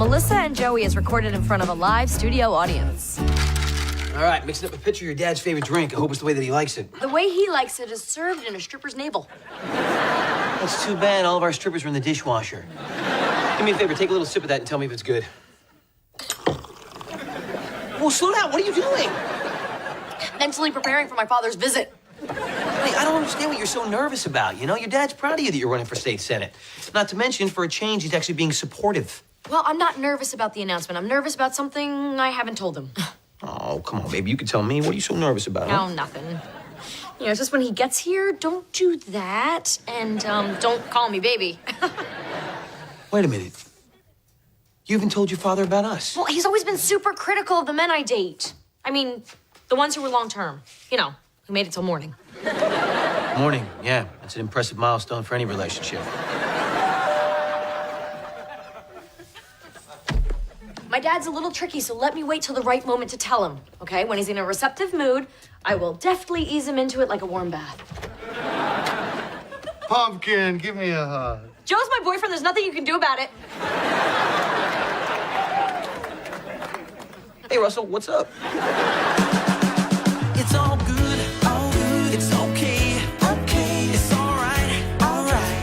Melissa and Joey is recorded in front of a live studio audience. All right, mixing up a picture of your dad's favorite drink. I hope it's the way that he likes it. The way he likes it is served in a stripper's navel. That's too bad. All of our strippers are in the dishwasher. Do me a favor, take a little sip of that and tell me if it's good. Whoa, slow down. What are you doing? Mentally preparing for my father's visit. Hey, I don't understand what you're so nervous about. You know, your dad's proud of you that you're running for state senate. Not to mention, for a change, he's actually being supportive. Well, I'm not nervous about the announcement. I'm nervous about something I haven't told him. Oh, come on, baby. You can tell me. What are you so nervous about? Huh? No, nothing. You know, it's just when he gets here, don't do that. And, don't call me baby. Wait a minute. You haven't told your father about us? Well, he's always been super critical of the men I date. I mean, the ones who were long-term. You know, who made it till morning. Morning, yeah. That's an impressive milestone for any relationship. My dad's a little tricky, so let me wait till the right moment to tell him, okay? When he's in a receptive mood, I will deftly ease him into it like a warm bath. Pumpkin, give me a hug. Joe's my boyfriend. There's nothing you can do about it. Hey, Russell, what's up? It's all good, it's okay, it's all right,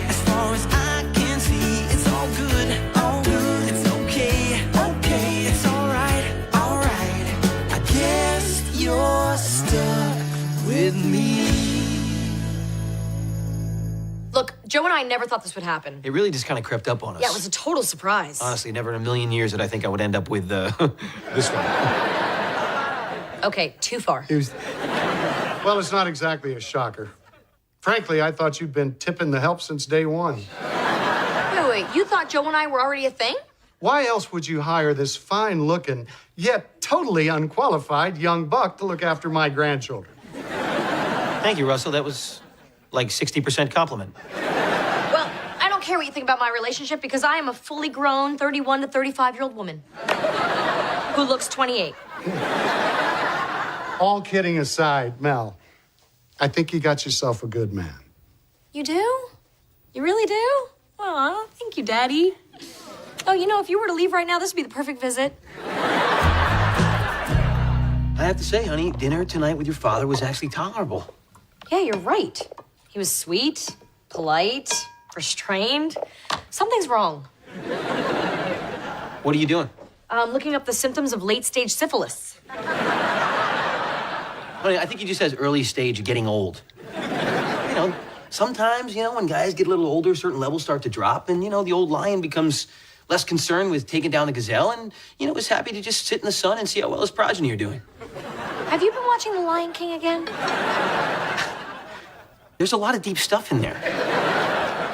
as far as I can see, it's all good, it's okay, it's all right, I guess you're stuck with me. Look, Joe and I never thought this would happen. It really just kind of crept up on us. Yeah, it was a total surprise. Honestly, never in a million years did I think I would end up with, this one. Okay, too far. Well, it's not exactly a shocker. Frankly, I thought you'd been tipping the help since day one. Wait, you thought Joe and I were already a thing? Why else would you hire this fine-looking, yet totally unqualified young buck to look after my grandchildren? Thank you, Russell. That was like 60% compliment. Well, I don't care what you think about my relationship because I am a fully grown 31 to 35-year-old woman who looks 28. All kidding aside, Mel, I think you got yourself a good man. You do? You really do? Aw, thank you, Daddy. Oh, you know, if you were to leave right now, this would be the perfect visit. I have to say, honey, dinner tonight with your father was actually tolerable. Yeah, you're right. He was sweet, polite, restrained. Something's wrong. What are you doing? Looking up the symptoms of late-stage syphilis. Honey, I think he just has early stage of getting old. You know, sometimes, when guys get a little older, certain levels start to drop, and, the old lion becomes less concerned with taking down the gazelle and, is happy to just sit in the sun and see how well his progeny are doing. Have you been watching The Lion King again? There's a lot of deep stuff in there.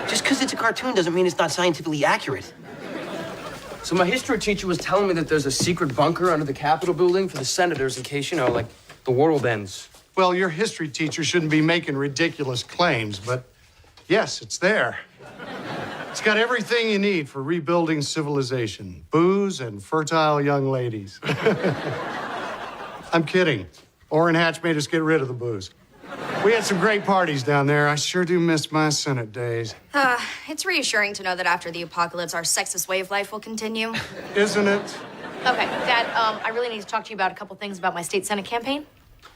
Just because it's a cartoon doesn't mean it's not scientifically accurate. So my history teacher was telling me that there's a secret bunker under the Capitol building for the senators in case, like, the world ends. Well, your history teacher shouldn't be making ridiculous claims, but yes, it's there. It's got everything you need for rebuilding civilization. Booze and fertile young ladies. I'm kidding. Orrin Hatch made us get rid of the booze. We had some great parties down there. I sure do miss my Senate days. It's reassuring to know that after the apocalypse, our sexist way of life will continue. Isn't it? Okay, Dad, I really need to talk to you about a couple things about my state Senate campaign.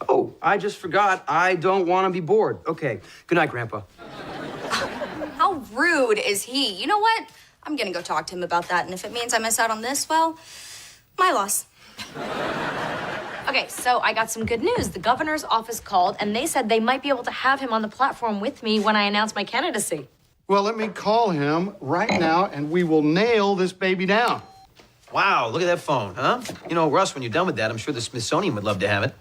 Oh, I just forgot. I don't want to be bored. Okay. Good night, Grandpa. How rude is he? You know what? I'm gonna go talk to him about that, and if it means I miss out on this, well, my loss. Okay, so I got some good news. The governor's office called, and they said they might be able to have him on the platform with me when I announce my candidacy. Well, let me call him right now, and we will nail this baby down. Wow, look at that phone, huh? Russ, when you're done with that, I'm sure the Smithsonian would love to have it.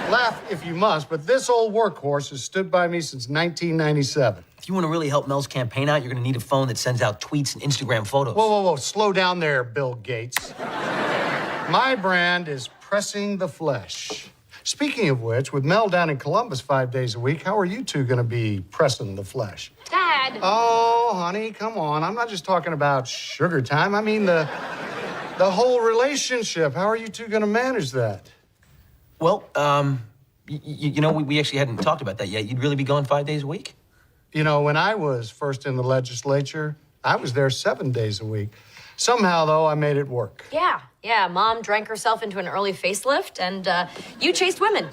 Laugh if you must, but this old workhorse has stood by me since 1997. If you want to really help Mel's campaign out, you're going to need a phone that sends out tweets and Instagram photos. Whoa. Slow down there, Bill Gates. My brand is pressing the flesh. Speaking of which, with Mel down in Columbus 5 days a week, how are you two going to be pressing the flesh? Dad! Oh, honey, come on. I'm not just talking about sugar time. I mean the whole relationship. How are you two going to manage that? Well, we actually hadn't talked about that yet. You'd really be gone 5 days a week? When I was first in the legislature, I was there 7 days a week. Somehow, though, I made it work. Yeah, Mom drank herself into an early facelift, and you chased women.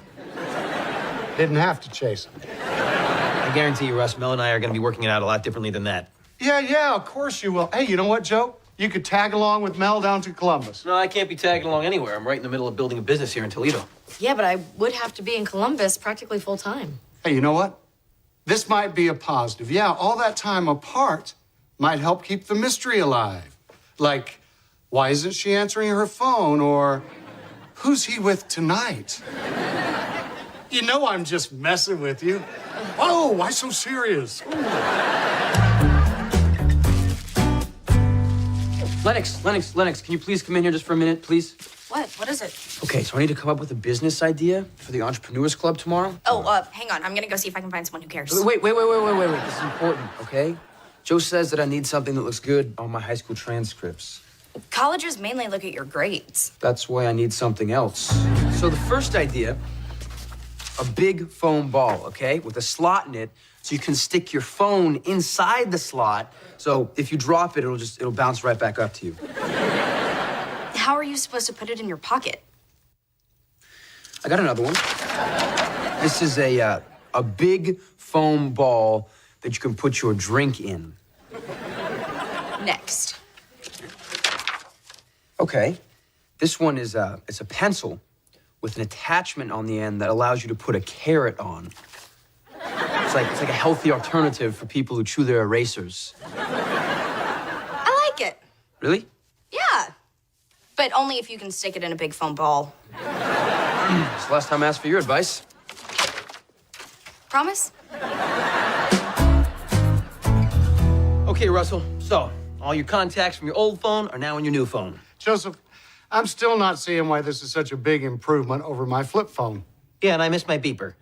Didn't have to chase them. I guarantee you, Russ, Mel and I are going to be working it out a lot differently than that. Yeah, of course you will. Hey, you know what, Joe? You could tag along with Mel down to Columbus. No, I can't be tagging along anywhere. I'm right in the middle of building a business here in Toledo. Yeah, but I would have to be in Columbus practically full time. Hey, you know what? This might be a positive. Yeah, all that time apart might help keep the mystery alive. Like, why isn't she answering her phone? Or who's he with tonight? You know I'm just messing with you. Oh, why so serious? Lennox, can you please come in here just for a minute, please? What? What is it? Okay, so I need to come up with a business idea for the Entrepreneurs Club tomorrow. Oh, hang on. I'm gonna go see if I can find someone who cares. Wait. This is important, okay? Joe says that I need something that looks good on my high school transcripts. Colleges mainly look at your grades. That's why I need something else. So the first idea, a big foam ball, okay, with a slot in it, so you can stick your phone inside the slot. So if you drop it, it'll bounce right back up to you. How are you supposed to put it in your pocket? I got another one. This is a big foam ball that you can put your drink in. Next. Okay. This one is it's a pencil with an attachment on the end that allows you to put a carrot on. It's like a healthy alternative for people who chew their erasers. I like it. Really? Yeah. But only if you can stick it in a big foam ball. It's the last time I asked for your advice. Promise? Okay, Russell. So, all your contacts from your old phone are now in your new phone. Joseph, I'm still not seeing why this is such a big improvement over my flip phone. Yeah, and I missed my beeper.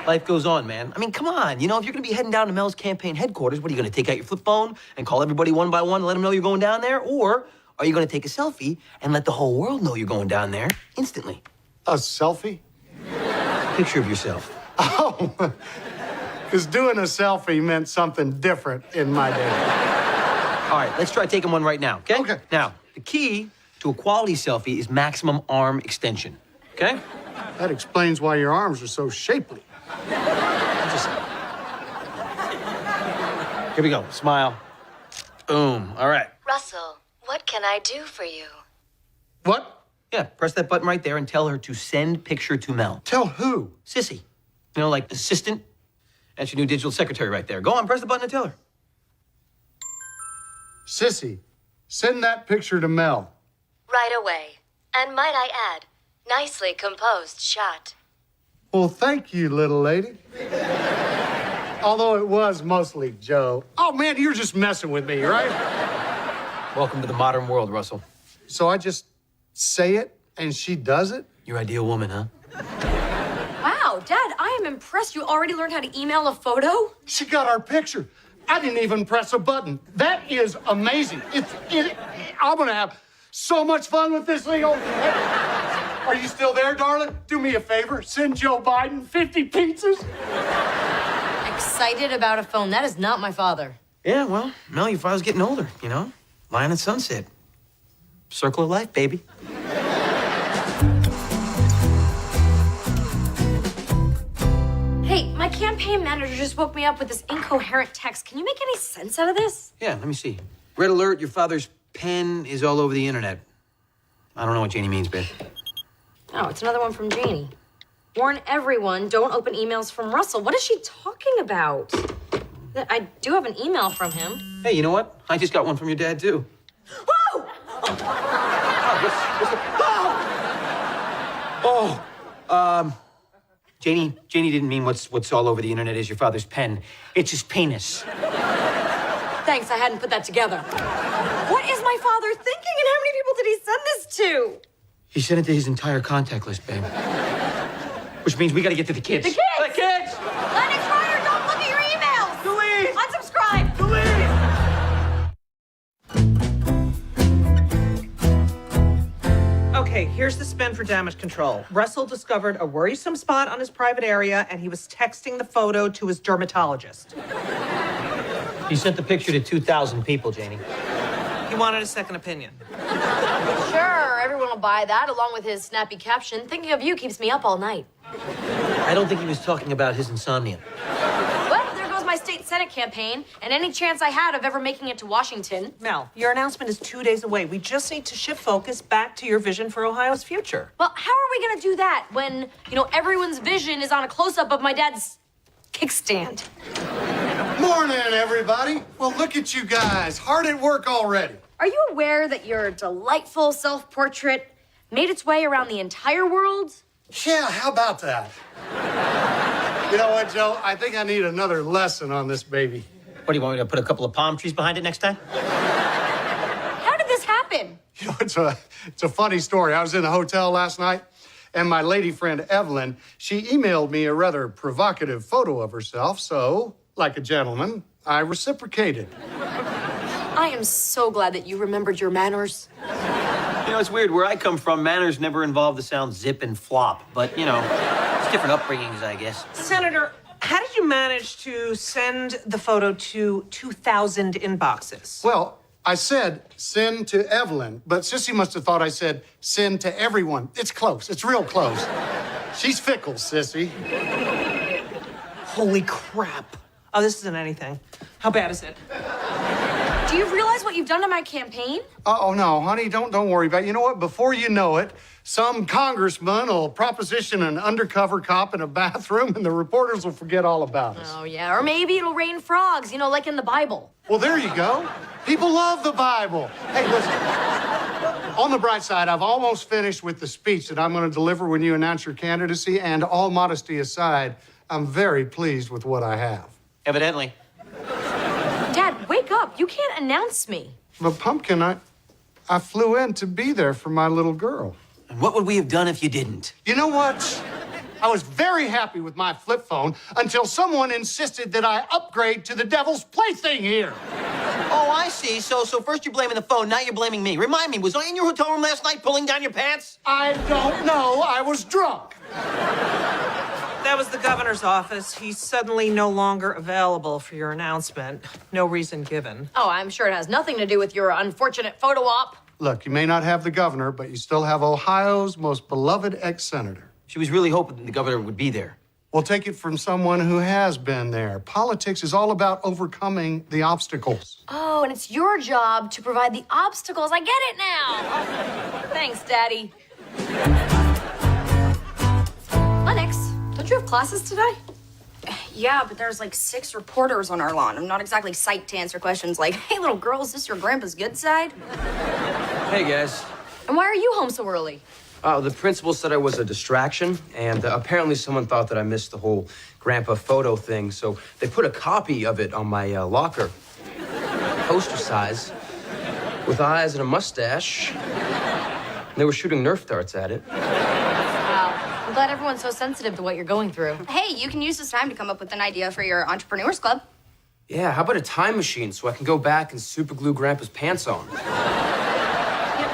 Life goes on, man. I mean, come on. You know, if you're going to be heading down to Mel's campaign headquarters, what are you going to take out your flip phone and call everybody one by one and let them know you're going down there? Or are you going to take a selfie and let the whole world know you're going down there instantly? A selfie? Picture of yourself. Oh, because doing a selfie meant something different in my day. All right, let's try taking one right now, okay? Okay. Now, the key to a quality selfie is maximum arm extension, okay? That explains why your arms are so shapely. Here we go. Smile. Boom. All right. Russell, what can I do for you? What? Yeah, press that button right there and tell her to send picture to Mel. Tell who? Sissy. You know, like assistant. That's your new digital secretary right there. Go on, press the button and tell her. Sissy, send that picture to Mel. Right away. And might I add, nicely composed shot. Well, thank you, little lady. Although it was mostly Joe. Oh, man, you're just messing with me, right? Welcome to the modern world, Russell. So I just say it and she does it? Your ideal woman, huh? Wow, Dad, I am impressed you already learned how to email a photo. She got our picture. I didn't even press a button. That is amazing. I'm gonna have so much fun with this thing. Are you still there, darling? Do me a favor. Send Joe Biden 50 pizzas. Excited about a phone. That is not my father. Yeah, well, Mel, your father's getting older, you know? Lion at sunset. Circle of life, baby. Hey, my campaign manager just woke me up with this incoherent text. Can you make any sense out of this? Yeah, let me see. Red alert, your father's pen is all over the internet. I don't know what Janie means, babe. Oh, it's another one from Janie. Warn everyone, don't open emails from Russell. What is she talking about? I do have an email from him. Hey, you know what? I just got one from your dad, too. Whoa! Janie didn't mean what's all over the internet is your father's pen. It's his penis. Thanks, I hadn't put that together. What is my father thinking, and how many people did he send this to? He sent it to his entire contact list, babe. Which means we gotta get to the kids. The kids? The kids! Lennox Ryder, don't look at your emails! Delete! Unsubscribe! Delete! Okay, here's the spin for damage control. Russell discovered a worrisome spot on his private area, and he was texting the photo to his dermatologist. He sent the picture to 2,000 people, Janie. He wanted a second opinion. Sure, everyone will buy that, along with his snappy caption. Thinking of you keeps me up all night. I don't think he was talking about his insomnia. Well, there goes my state senate campaign, and any chance I had of ever making it to Washington. Mel, your announcement is 2 days away. We just need to shift focus back to your vision for Ohio's future. Well, how are we gonna do that when, everyone's vision is on a close-up of my dad's kickstand? Morning, everybody. Well, look at you guys. Hard at work already. Are you aware that your delightful self-portrait made its way around the entire world? Yeah, how about that? You know what, Joe? I think I need another lesson on this baby. What, do you want me to put a couple of palm trees behind it next time? How did this happen? You know, it's a funny story. I was in a hotel last night, and my lady friend Evelyn, she emailed me a rather provocative photo of herself, so, like a gentleman, I reciprocated. I am so glad that you remembered your manners. It's weird. Where I come from, manners never involve the sound zip and flop. But, it's different upbringings, I guess. Senator, how did you manage to send the photo to 2,000 inboxes? Well, I said send to Evelyn, but Sissy must have thought I said send to everyone. It's close. It's real close. She's fickle, Sissy. Holy crap. Oh, this isn't anything. How bad is it? Do you realize what you've done to my campaign? Oh, no, honey, don't worry about it. You know what? Before you know it, some congressman will proposition an undercover cop in a bathroom, and the reporters will forget all about us. Oh, yeah. Or maybe it'll rain frogs, like in the Bible. Well, there you go. People love the Bible. Hey, listen. On the bright side, I've almost finished with the speech that I'm going to deliver when you announce your candidacy, and all modesty aside, I'm very pleased with what I have. Evidently. Dad, wake up. You can't announce me. But, Pumpkin, I flew in to be there for my little girl. And what would we have done if you didn't? You know what? I was very happy with my flip phone until someone insisted that I upgrade to the devil's plaything here. Oh, I see. So first you're blaming the phone, now you're blaming me. Remind me, was I in your hotel room last night pulling down your pants? I don't know. I was drunk. That was the governor's office. He's suddenly no longer available for your announcement. No reason given. Oh, I'm sure it has nothing to do with your unfortunate photo op. Look, you may not have the governor, but you still have Ohio's most beloved ex-senator. She was really hoping the governor would be there. We'll take it from someone who has been there. Politics is all about overcoming the obstacles. Oh, and it's your job to provide the obstacles. I get it now. Thanks, Daddy. Lennox, don't you have classes today? Yeah, but there's like 6 reporters on our lawn. I'm not exactly psyched to answer questions like, hey, little girl, is this your grandpa's good side? Hey, guys. And why are you home so early? The principal said I was a distraction, and apparently someone thought that I missed the whole grandpa photo thing, so they put a copy of it on my locker. Poster size, with eyes and a mustache. And they were shooting Nerf darts at it. Wow. I'm glad everyone's so sensitive to what you're going through. Hey, you can use this time to come up with an idea for your entrepreneurs club. Yeah, how about a time machine so I can go back and super glue Grandpa's pants on?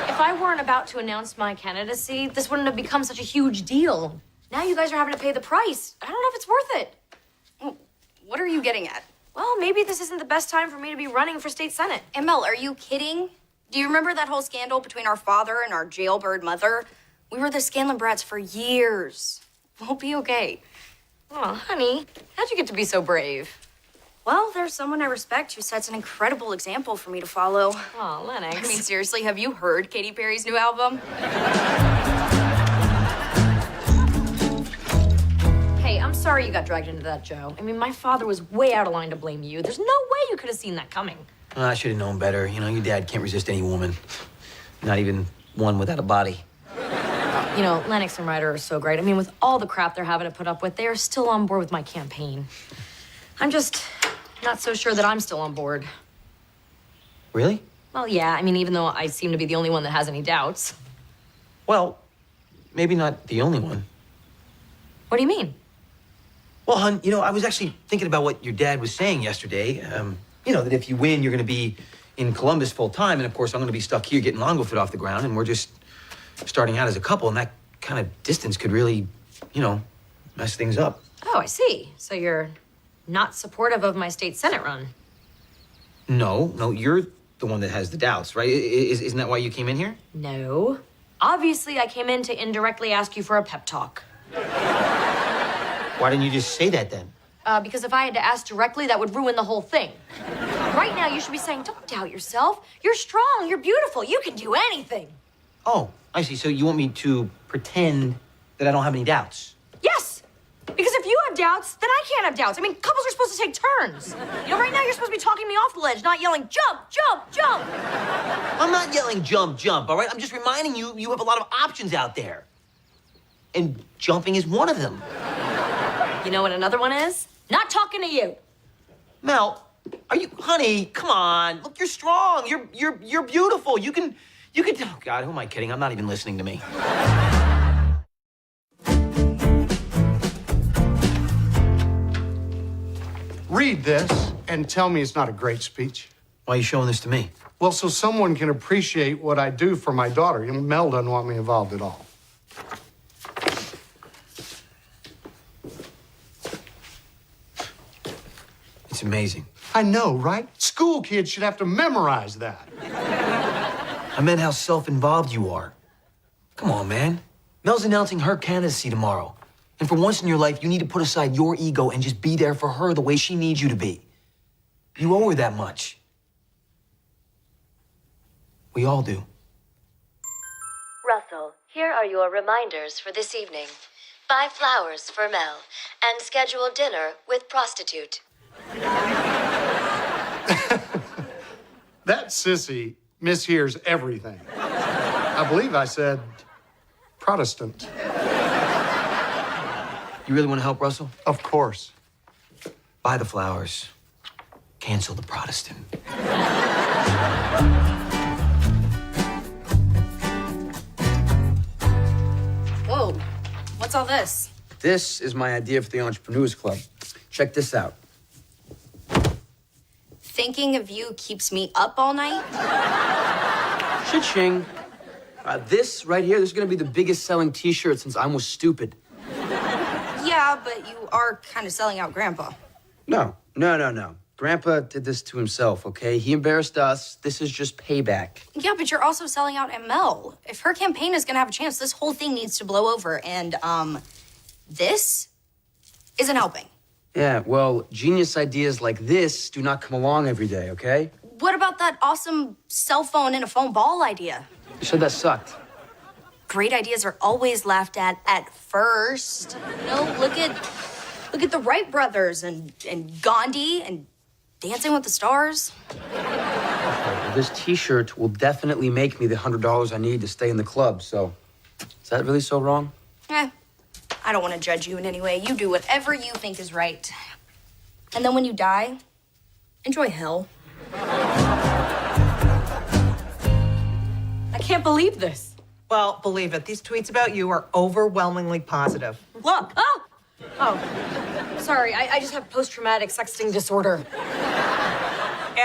If I weren't about to announce my candidacy, this wouldn't have become such a huge deal. Now you guys are having to pay the price. I don't know if it's worth it. Well, what are you getting at? Well, maybe this isn't the best time for me to be running for state senate. Mel, are you kidding? Do you remember that whole scandal between our father and our jailbird mother? We were the Scanlon brats for years. We'll be okay. Oh, honey, how'd you get to be so brave? Well, there's someone I respect who sets an incredible example for me to follow. Oh, Lennox. I mean, seriously, have you heard Katy Perry's new album? Hey, I'm sorry you got dragged into that, Joe. I mean, my father was way out of line to blame you. There's no way you could have seen that coming. I should have known better. Your dad can't resist any woman. Not even one without a body. Lennox and Ryder are so great. I mean, with all the crap they're having to put up with, they are still on board with my campaign. I'm just not so sure that I'm still on board. Really? Well, yeah, I mean, even though I seem to be the only one that has any doubts. Well, maybe not the only one. What do you mean? Well, hon, I was actually thinking about what your dad was saying yesterday. That if you win, you're going to be in Columbus full time. And of course, I'm going to be stuck here getting Longwood off the ground. And we're just starting out as a couple. And that kind of distance could really, mess things up. Oh, I see. So you're not supportive of my state senate run. No, you're the one that has the doubts, right? Isn't that why you came in here? No. Obviously, I came in to indirectly ask you for a pep talk. Why didn't you just say that then? Because if I had to ask directly, that would ruin the whole thing. Right now, you should be saying, don't doubt yourself. You're strong, you're beautiful, you can do anything. Oh, I see. So you want me to pretend that I don't have any doubts? Yes! Because if you have doubts, then I can't have doubts. I mean, couples are supposed to take turns. You know, right now you're supposed to be talking me off the ledge, not yelling, jump, jump, jump. I'm not yelling jump, jump, all right? I'm just reminding you, you have a lot of options out there. And jumping is one of them. You know what another one is? Not talking to you. Mel, are you, honey, come on. Look, you're strong. You're beautiful. You can, oh God, who am I kidding? I'm not even listening to me. Read this and tell me it's not a great speech. Why are you showing this to me? Well, so someone can appreciate what I do for my daughter. You know, Mel doesn't want me involved at all. It's amazing. I know, right? School kids should have to memorize that. I meant how self-involved you are. Come on, man. Mel's announcing her candidacy tomorrow. And for once in your life, you need to put aside your ego and just be there for her the way she needs you to be. You owe her that much. We all do. Russell, here are your reminders for this evening. Buy flowers for Mel and schedule dinner with prostitute. That sissy mishears everything. I believe I said Protestant. You really want to help, Russell? Of course. Buy the flowers. Cancel the Protestant. Whoa, what's all this? This is my idea for the Entrepreneurs Club. Check this out. Thinking of you keeps me up all night. Cha-ching. This right here, this is gonna be the biggest selling t-shirt since I was stupid. Yeah, but you are kind of selling out Grandpa. No. Grandpa did this to himself, okay? He embarrassed us. This is just payback. Yeah, but you're also selling out Mel. If her campaign is gonna have a chance, this whole thing needs to blow over. And, this isn't helping. Yeah, well, genius ideas like this do not come along every day, okay? What about that awesome cell phone and a foam ball idea? You said that sucked. Great ideas are always laughed at first. You know, look at the Wright brothers and Gandhi and Dancing with the Stars. Well, this t-shirt will definitely make me the $100 I need to stay in the club, so is that really so wrong? I don't want to judge you in any way. You do whatever you think is right. And then when you die, enjoy hell. I can't believe this. Well, believe it, these tweets about you are overwhelmingly positive. Look, Oh, sorry, I just have post-traumatic sexting disorder.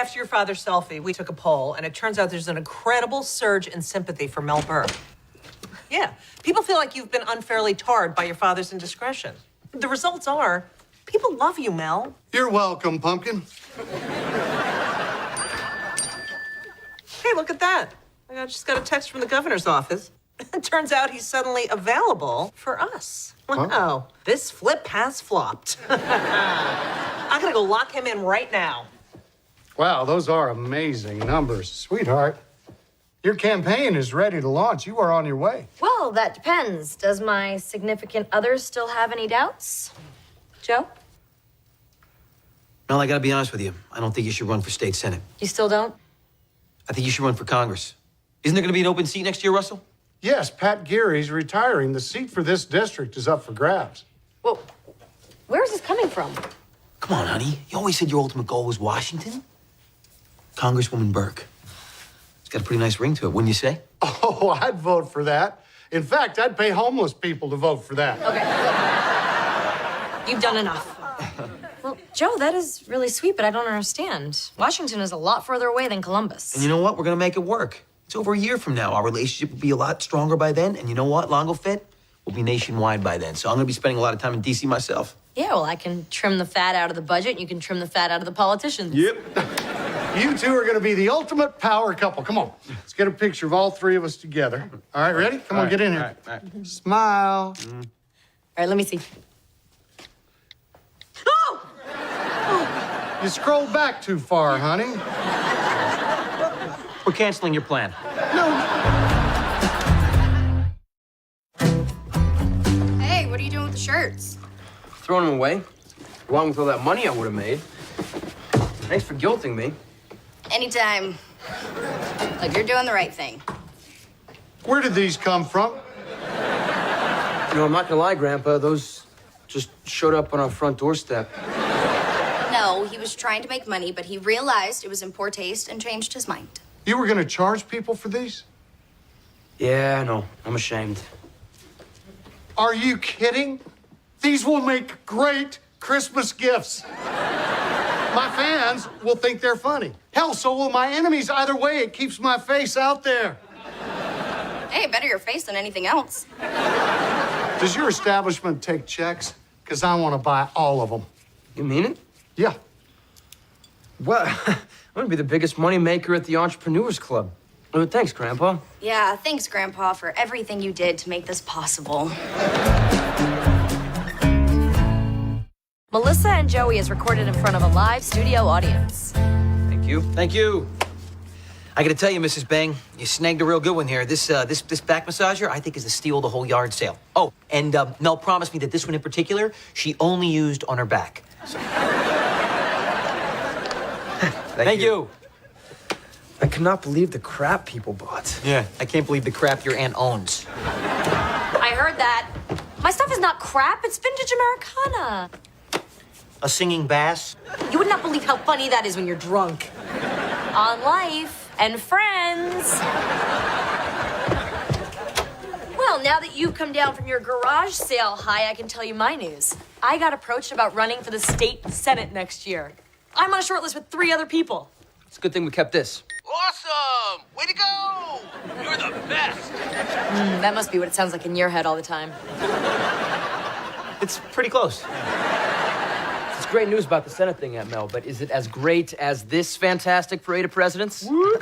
after your father's selfie, we took a poll, and it turns out there's an incredible surge in sympathy for Mel Burke. Yeah, people feel like you've been unfairly tarred by your father's indiscretion. The results are, people love you, Mel. You're welcome, Pumpkin. Hey, look at that. I just got a text from the governor's office. It turns out he's suddenly available for us. Wow, this flip has flopped. I'm gonna go lock him in right now. Wow, those are amazing numbers. Sweetheart, your campaign is ready to launch. You are on your way. Well, that depends. Does my significant other still have any doubts? Joe? Mel, I gotta be honest with you. I don't think you should run for state senate. You still don't? I think you should run for Congress. Isn't there gonna be an open seat next year, Russell? Yes, Pat Geary's retiring. The seat for this district is up for grabs. Well, where's this coming from? Come on, honey. You always said your ultimate goal was Washington. Congresswoman Burke. It's got a pretty nice ring to it, wouldn't you say? Oh, I'd vote for that. In fact, I'd pay homeless people to vote for that. Okay. You've done enough. Well, Joe, that is really sweet, but I don't understand. Washington is a lot further away than Columbus. And you know what? We're gonna make it work. It's over a year from now. Our relationship will be a lot stronger by then. And you know what? Longo Fit will be nationwide by then. So I'm gonna be spending a lot of time in D.C. myself. Yeah, well, I can trim the fat out of the budget. You can trim the fat out of the politicians. Yep. You two are going to be the ultimate power couple. Come on. Let's get a picture of all three of us together. All right, ready? Come on, get in here. All right. Smile. All right, let me see. You scrolled back too far, honey. We're canceling your plan. Hey, what are you doing with the shirts? Throwing them away, along with all that money I would have made. Thanks for guilting me. Anytime. Look, you're doing the right thing. Where did these come from? You know, I'm not gonna lie, Grandpa, those just showed up on our front doorstep. No, he was trying to make money, but he realized it was in poor taste and changed his mind. You were going to charge people for these? Yeah, I know. I'm ashamed. Are you kidding? These will make great Christmas gifts. My fans will think they're funny. Hell, so will my enemies. Either way, it keeps my face out there. Hey, better your face than anything else. Does your establishment take checks? Because I want to buy all of them. You mean it? Yeah. Well, I'm gonna be the biggest money maker at the Entrepreneurs Club. Oh, thanks, Grandpa. Yeah, thanks, Grandpa, for everything you did to make this possible. Melissa and Joey is recorded in front of a live studio audience. Thank you. Thank you. I gotta tell you, Mrs. Bang, you snagged a real good one here. This back massager, I think, is the steal of the whole yard sale. Oh, and Mel promised me that this one in particular, she only used on her back. So. Thank you. I cannot believe the crap people bought. Yeah, I can't believe the crap your aunt owns. I heard that. My stuff is not crap, it's vintage Americana. A singing bass? You would not believe how funny that is when you're drunk. On life and friends. Well, now that you've come down from your garage sale high, I can tell you my news. I got approached about running for the state senate next year. I'm on a short list with 3 other people. It's a good thing we kept this. Awesome! Way to go! You're the best! That must be what it sounds like in your head all the time. It's pretty close. It's great news about the Senate thing, Aunt Mel, but is it as great as this fantastic parade of presidents? You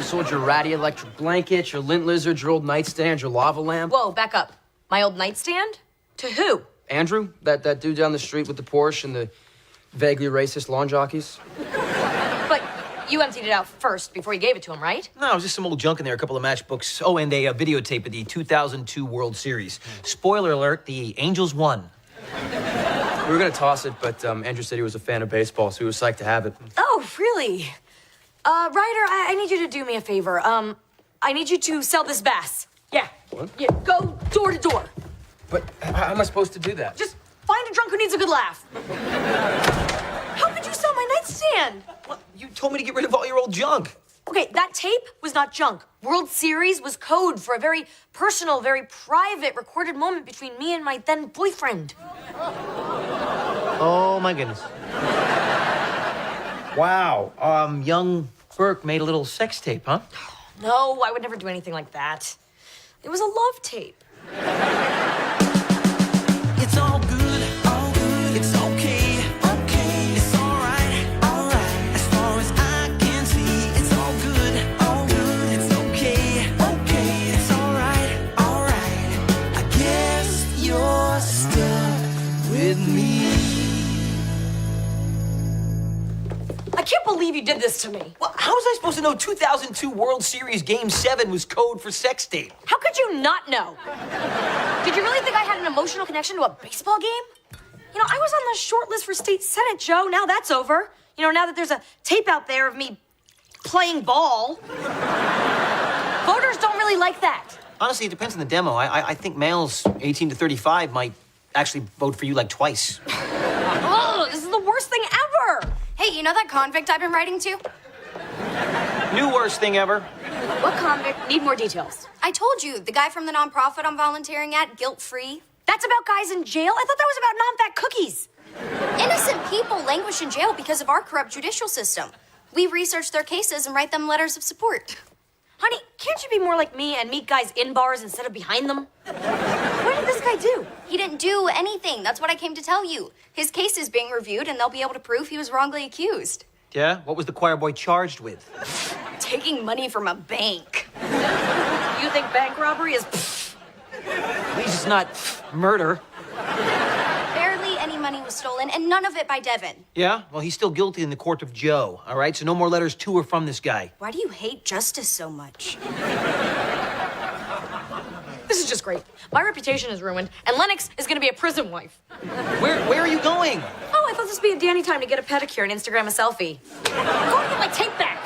sold your ratty electric blanket, your lint lizard, your old nightstand, your lava lamp. Whoa, back up. My old nightstand? To who? Andrew, that dude down the street with the Porsche and the vaguely racist lawn jockeys. But you emptied it out first before you gave it to him, right? No, it was just some old junk in there, a couple of matchbooks. Oh, and a videotape of the 2002 World Series. Spoiler alert, the Angels won. We were gonna toss it, but Andrew said he was a fan of baseball, so he was psyched to have it. Oh, really? Ryder, I need you to do me a favor. I need you to sell this bass. Yeah. What? Yeah, go door to door. But how am I supposed to do that? Just find a drunk who needs a good laugh. How could you sell my nightstand? Well, you told me to get rid of all your old junk. Okay, that tape was not junk. World Series was code for a very personal, very private recorded moment between me and my then boyfriend. Oh, my goodness. Wow. Young Burke made a little sex tape, huh? No, I would never do anything like that. It was a love tape. It's all good, it's okay, it's alright, as far as I can see, it's all good, it's okay, it's alright, I guess you're stuck with me. I can't believe you did this to me. Well, how was I supposed to know 2002 World Series Game 7 was code for sex tape? How could you not know? Did you really think I had an emotional connection to a baseball game? You know, I was on the short list for state senate, Joe. Now that's over. You know, now that there's a tape out there of me playing ball. Voters don't really like that. Honestly, it depends on the demo. I think males 18 to 35 might actually vote for you like twice. Ugh, this is the worst thing ever. Hey, you know that convict I've been writing to? New worst thing ever. What convict? Need more details. I told you, the guy from the nonprofit I'm volunteering at, guilt-free. That's about guys in jail? I thought that was about non-fat cookies. Innocent people languish in jail because of our corrupt judicial system. We research their cases and write them letters of support. Honey, can't you be more like me and meet guys in bars instead of behind them? What did this guy do? He didn't do anything. That's what I came to tell you. His case is being reviewed, and they'll be able to prove he was wrongly accused. Yeah? What was the choir boy charged with? Taking money from a bank. You think bank robbery is... At least it's not murder. Barely any money was stolen, and none of it by Devin. Yeah? Well, he's still guilty in the court of Joe, all right? So no more letters to or from this guy. Why do you hate justice so much? This is just great. My reputation is ruined, and Lennox is gonna be a prison wife. Where are you going? Oh, I thought this would be a dandy time to get a pedicure and Instagram a selfie. I'm going to get my tape back.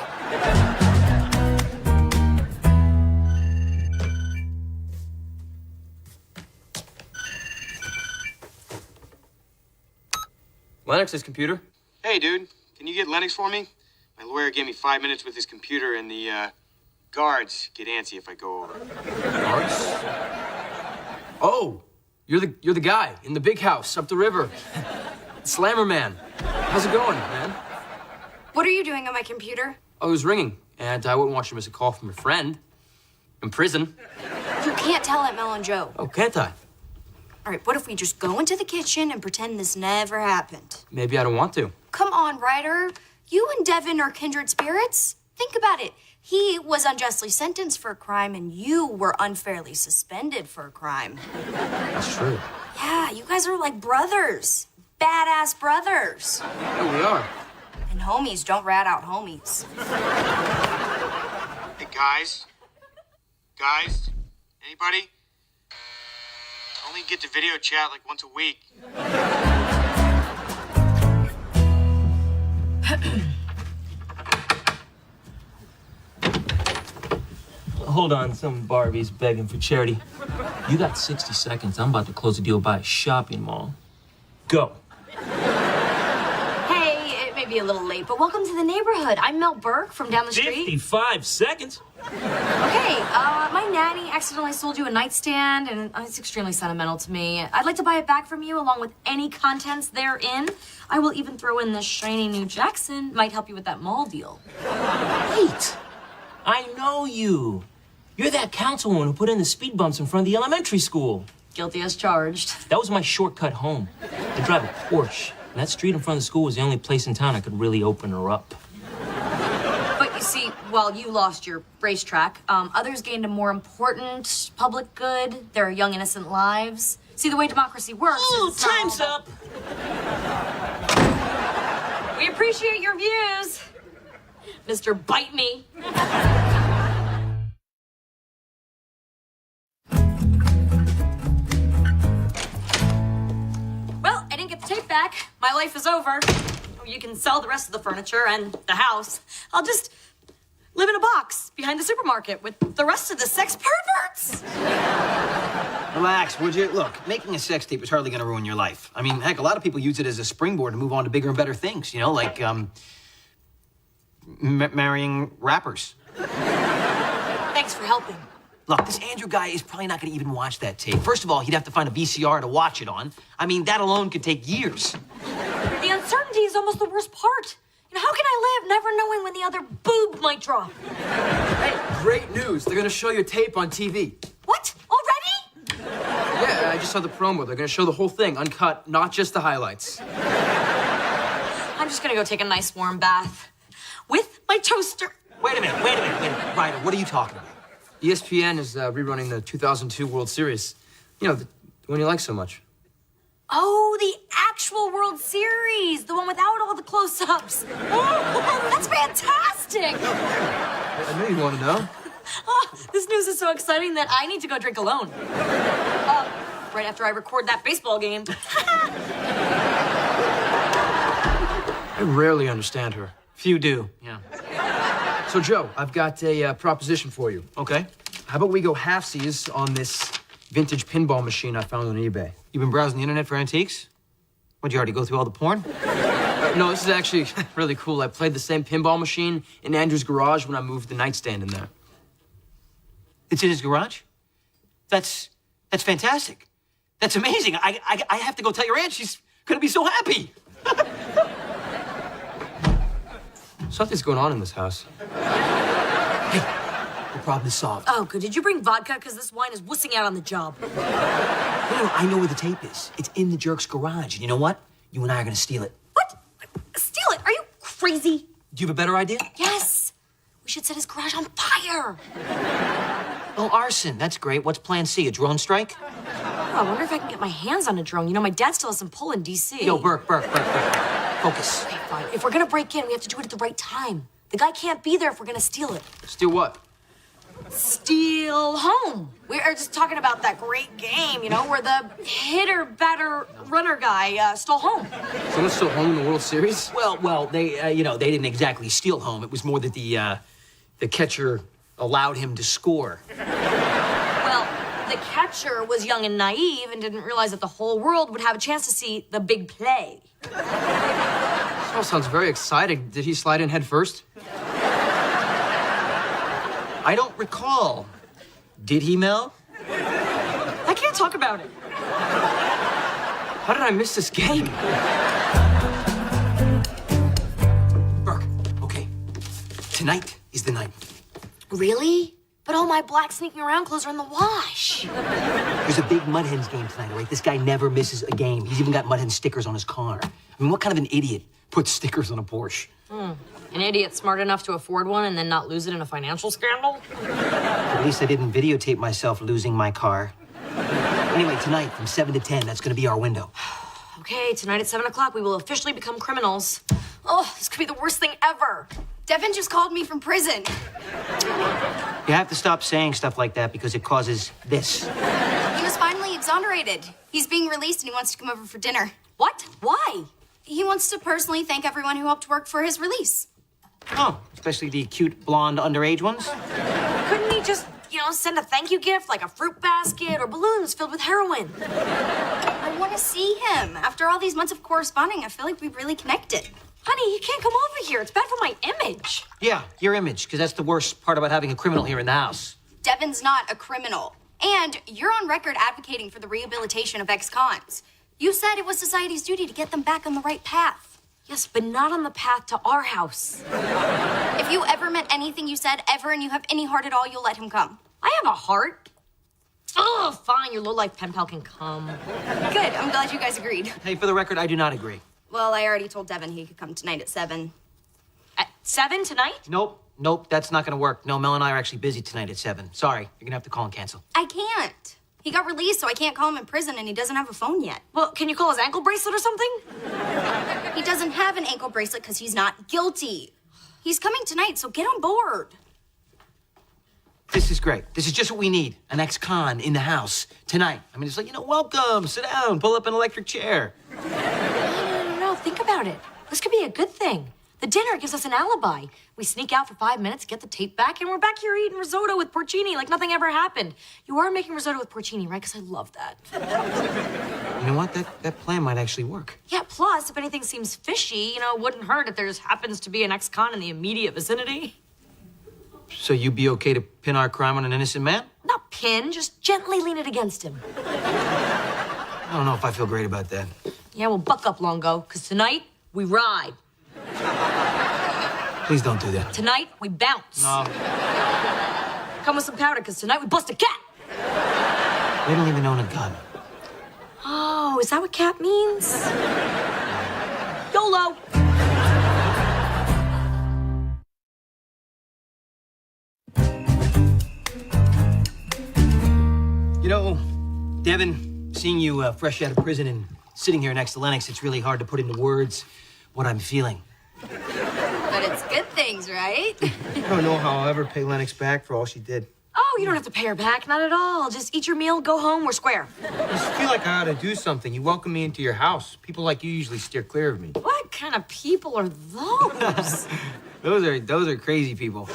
Lennox's computer. Hey, dude, can you get Lennox for me? My lawyer gave me 5 minutes with his computer, and the guards get antsy if I go over. Guards? Oh, you're the guy in the big house up the river. Slammer man. How's it going, man? What are you doing on my computer? Oh, it was ringing, and I wouldn't want you to miss a call from your friend. In prison. You can't tell at Mel and Joe. Oh, can't I? All right, what if we just go into the kitchen and pretend this never happened? Maybe I don't want to. Come on, Ryder. You and Devin are kindred spirits. Think about it. He was unjustly sentenced for a crime, and you were unfairly suspended for a crime. That's true. Yeah, you guys are like brothers. Badass brothers. Yeah, we are. And homies don't rat out homies. Hey, guys? Guys? Anybody? Only get to video chat like once a week. Hold on, some Barbie's begging for charity. You got 60 seconds. I'm about to close a deal by a shopping mall. Go. Hey, it may be a little late, but welcome to the neighborhood. I'm Mel Burke from down the street. 55 seconds? Okay, my nanny accidentally sold you a nightstand, and it's extremely sentimental to me. I'd like to buy it back from you, along with any contents therein. I will even throw in this shiny new Jackson. Might help you with that mall deal. Wait. I know you. You're that councilwoman who put in the speed bumps in front of the elementary school. Guilty as charged. That was my shortcut home. I drive a Porsche. And that street in front of the school was the only place in town I could really open her up. But you see, while you lost your racetrack, others gained a more important public good, their young, innocent lives. See, the way democracy works is it's not all Time's about- up. We appreciate your views, Mr. Bite Me. Well, I didn't get the tape back. My life is over. You can sell the rest of the furniture and the house. I'll just live in a box behind the supermarket with the rest of the sex perverts. Relax, would you? Look, making a sex tape is hardly going to ruin your life. I mean, heck, a lot of people use it as a springboard to move on to bigger and better things, you know, like, marrying rappers. Thanks for helping. Look, this Andrew guy is probably not going to even watch that tape. First of all, he'd have to find a VCR to watch it on. I mean, that alone could take years. The uncertainty is almost the worst part. You know, how can I live never knowing when the other boob might drop? Hey, great news. They're gonna show your tape on TV. What? Already? Yeah, I just saw the promo. They're gonna show the whole thing, uncut, not just the highlights. I'm just gonna go take a nice warm bath with my toaster. Wait a minute. Ryder, what are you talking about? ESPN is rerunning the 2002 World Series. You know, the one you like so much. Oh, the actual World Series, the one without all the close-ups. Oh, that's fantastic. I knew you want to know. Oh, this news is so exciting that I need to go drink alone. Right after I record that baseball game. I rarely understand her. Few do, yeah. So, Joe, I've got a proposition for you. Okay. How about we go halfsies on this vintage pinball machine I found on eBay? You've been browsing the internet for antiques? What'd you already go through all the porn? No, this is actually really cool. I played the same pinball machine in Andrew's garage when I moved the nightstand in there. It's in his garage? That's fantastic. That's amazing. I have to go tell your aunt. She's gonna be so happy. Something's going on in this house. Hey, the problem is solved. Oh, good. Did you bring vodka? Because this wine is wussing out on the job. No, I know where the tape is. It's in the jerk's garage. And you know what? You and I are gonna steal it. What? Steal it? Are you crazy? Do you have a better idea? Yes! We should set his garage on fire! Well, arson. That's great. What's plan C? A drone strike? Oh, I wonder if I can get my hands on a drone. You know, my dad still has some pull in D.C. Yo, Burke. Focus. Okay, fine. If we're gonna break in, we have to do it at the right time. The guy can't be there if we're gonna steal it. Steal what? Steal home. We are just talking about that great game, you know, where the hitter, batter, runner guy stole home. Someone stole home in the World Series? Well, they, they didn't exactly steal home. It was more that the catcher allowed him to score. Well, the catcher was young and naive and didn't realize that the whole world would have a chance to see the big play. This all sounds very exciting. Did he slide in head first? I don't recall. Did he, Mel? I can't talk about it. How did I miss this game? Burke, okay. Tonight is the night. Really? But all my black sneaking around clothes are in the wash. There's a big Mud Hens game tonight, all right? This guy never misses a game. He's even got Mud Hen stickers on his car. I mean, what kind of an idiot puts stickers on a Porsche? An idiot smart enough to afford one and then not lose it in a financial scandal? At least I didn't videotape myself losing my car. Anyway, tonight from 7 to 10, that's gonna be our window. Okay, tonight at 7 o'clock, we will officially become criminals. Oh, this could be the worst thing ever. Devin just called me from prison. You have to stop saying stuff like that because it causes this. He was finally exonerated. He's being released and he wants to come over for dinner. What? Why? He wants to personally thank everyone who helped work for his release. Oh, especially the cute blonde underage ones? Couldn't he just, send a thank you gift like a fruit basket or balloons filled with heroin? I want to see him. After all these months of corresponding, I feel like we really connected. Honey, you can't come over here. It's bad for my image. Yeah, your image, because that's the worst part about having a criminal here in the house. Devin's not a criminal. And you're on record advocating for the rehabilitation of ex-cons. You said it was society's duty to get them back on the right path. Yes, but not on the path to our house. If you ever meant anything you said ever and you have any heart at all, you'll let him come. I have a heart. Oh, fine, your low-life pen pal can come. Good, I'm glad you guys agreed. Hey, for the record, I do not agree. Well, I already told Devin he could come tonight at 7. At 7 tonight? Nope, that's not gonna work. No, Mel and I are actually busy tonight at 7. Sorry, you're gonna have to call and cancel. I can't. He got released, so I can't call him in prison, and he doesn't have a phone yet. Well, can you call his ankle bracelet or something? He doesn't have an ankle bracelet because he's not guilty. He's coming tonight, so get on board. This is great. This is just what we need. An ex-con in the house tonight. I mean, it's like, welcome, sit down, pull up an electric chair. No, think about it. This could be a good thing. The dinner gives us an alibi. We sneak out for 5 minutes, get the tape back, and we're back here eating risotto with porcini like nothing ever happened. You are making risotto with porcini, right? Because I love that. You know what? That plan might actually work. Yeah, plus, if anything seems fishy, it wouldn't hurt if there just happens to be an ex-con in the immediate vicinity. So you'd be okay to pin our crime on an innocent man? Not pin, just gently lean it against him. I don't know if I feel great about that. Yeah, well, buck up, Longo, because tonight, we ride. Please don't do that. Tonight, we bounce. No. Come with some powder, because tonight we bust a cat. They don't even own a gun. Oh, is that what cat means? YOLO. Devin, seeing you fresh out of prison and sitting here next to Lennox, it's really hard to put into words what I'm feeling. But it's good things, right? I don't know how I'll ever pay Lennox back for all she did. Oh, you don't have to pay her back, not at all. Just eat your meal, go home, we're square. I just feel like I ought to do something. You welcome me into your house. People like you usually steer clear of me. What kind of people are those? Those are crazy people.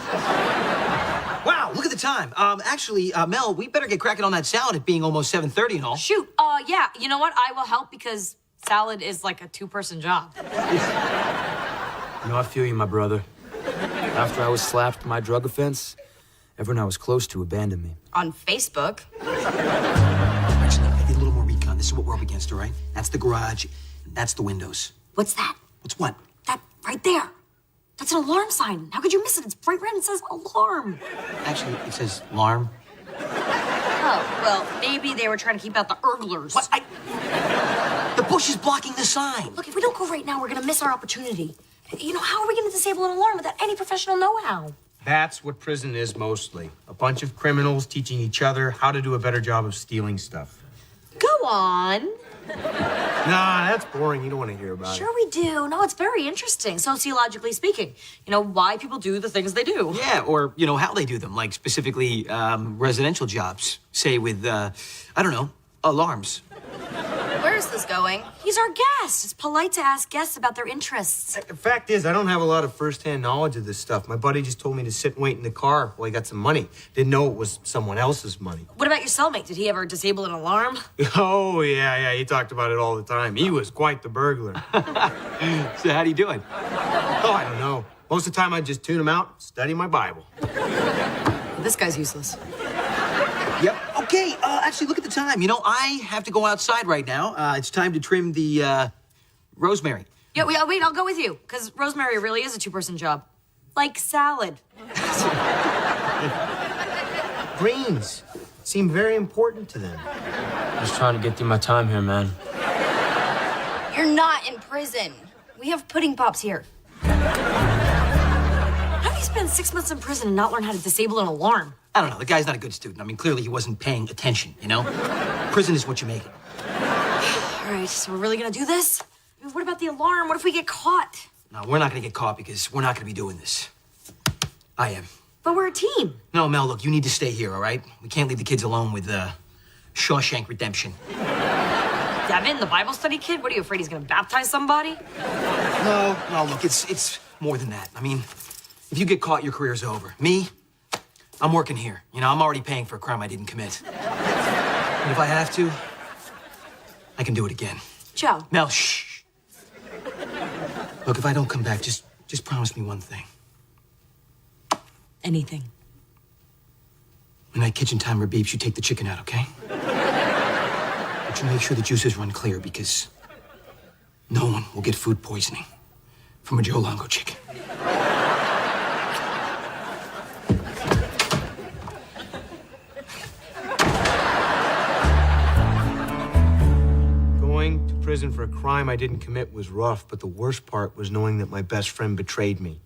Wow, look at the time. Actually, Mel, we better get cracking on that salad, it being almost 7:30 and all. Shoot, yeah, you know what? I will help because salad is like a 2-person job. I feel you, my brother. After I was slapped for my drug offense, everyone I was close to abandoned me. On Facebook. Actually, I did a little more recon. This is what we're up against, all right? That's the garage, and that's the windows. What's that? What's what? That right there. That's an alarm sign. How could you miss it? It's bright red and says alarm. Actually, it says alarm. Oh, well, maybe they were trying to keep out the urglers. What? The bush is blocking the sign. Look, if we don't go right now, we're gonna miss our opportunity. You know, how are we going to disable an alarm without any professional know-how? That's what prison is mostly. A bunch of criminals teaching each other how to do a better job of stealing stuff. Go on. Nah, that's boring. You don't want to hear about Sure we do. No, it's very interesting, sociologically speaking. You know, why people do the things they do. Yeah, or, you know, how they do them, like specifically residential jobs, say with, I don't know, alarms. Where is this going? He's our guest. It's polite to ask guests about their interests. it. The fact is, I don't have a lot of first-hand knowledge of this stuff. My buddy just told me to sit and wait in the car while he got some money. Didn't know it was someone else's money. What about your cellmate? Did he ever disable an alarm? Oh, yeah, he talked about it all the time. He was quite the burglar. So how'd he do it? Oh, I don't know. Most of the time, I just tune him out, study my Bible. This guy's useless. Yep. Okay, actually, look at the time. You know, I have to go outside right now. It's time to trim the, rosemary. Yeah, wait, I'll go with you. Because rosemary really is a two-person job. Like salad. Greens seem very important to them. Just trying to get through my time here, man. You're not in prison. We have pudding pops here. How do you spend 6 months in prison and not learn how to disable an alarm? I don't know. The guy's not a good student. I mean, clearly he wasn't paying attention, you know? Prison is what you make it. All right, so we're really gonna do this? I mean, what about the alarm? What if we get caught? No, we're not gonna get caught because we're not gonna be doing this. I am. But we're a team. No, Mel, look, you need to stay here, all right? We can't leave the kids alone with, Shawshank Redemption. Devin, the Bible study kid? What are you afraid he's gonna baptize somebody? No, look, it's more than that. I mean, if you get caught, your career's over. Me, I'm working here. You know, I'm already paying for a crime I didn't commit. And if I have to, I can do it again. Joe. Mel, shh. Look, if I don't come back, just promise me one thing. Anything. When that kitchen timer beeps, you take the chicken out, okay? But you make sure the juices run clear because no one will get food poisoning from a Joe Longo chicken. Going to prison for a crime I didn't commit was rough, but the worst part was knowing that my best friend betrayed me.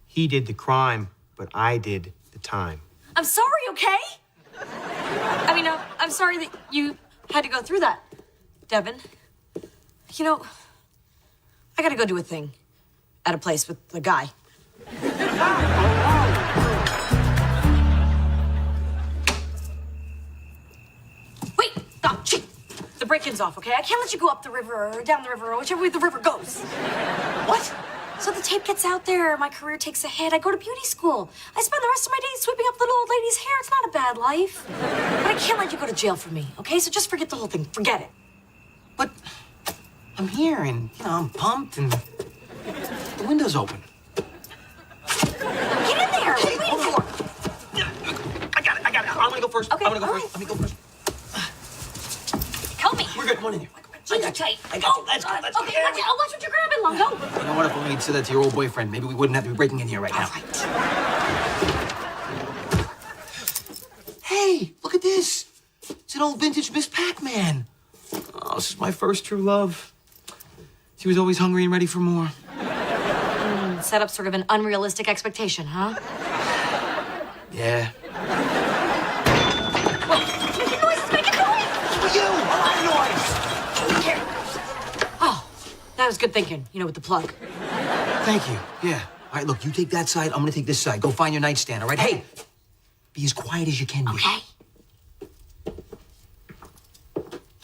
He did the crime, but I did the time. I'm sorry, okay? I mean, I'm sorry that you had to go through that, Devin. You know, I gotta go do a thing at a place with a guy. Wait, stop, shit. The break-in's off, okay? I can't let you go up the river or down the river or whichever way the river goes. What? So the tape gets out there, my career takes a hit, I go to beauty school. I spend the rest of my days sweeping up little old lady's hair. It's not a bad life. But I can't let you go to jail for me, okay? So just forget the whole thing. Forget it. But I'm here and, you know, I'm pumped and the window's open. Get in there! What are you waiting for? I got it. I'm gonna go first. Okay, I'm gonna go all first. Let me go first. Help me. We're good. Come on in here. Jeez, you're tight. I got you. Let's go. Okay, I'll watch what you're grabbing, Longo. You know what? If only you'd said that to your old boyfriend, maybe we wouldn't have to be breaking in here right now. Hey, look at this. It's an old vintage Miss Pac-Man. Oh, this is my first true love. She was always hungry and ready for more. Set up sort of an unrealistic expectation, huh? Yeah. Making noise! Making noise! For you! A lot of noise! Oh, that was good thinking, you know, with the plug. Thank you. Yeah. All right, look, you take that side, I'm gonna take this side. Go find your nightstand, all right? Hey, be as quiet as you can be. Okay.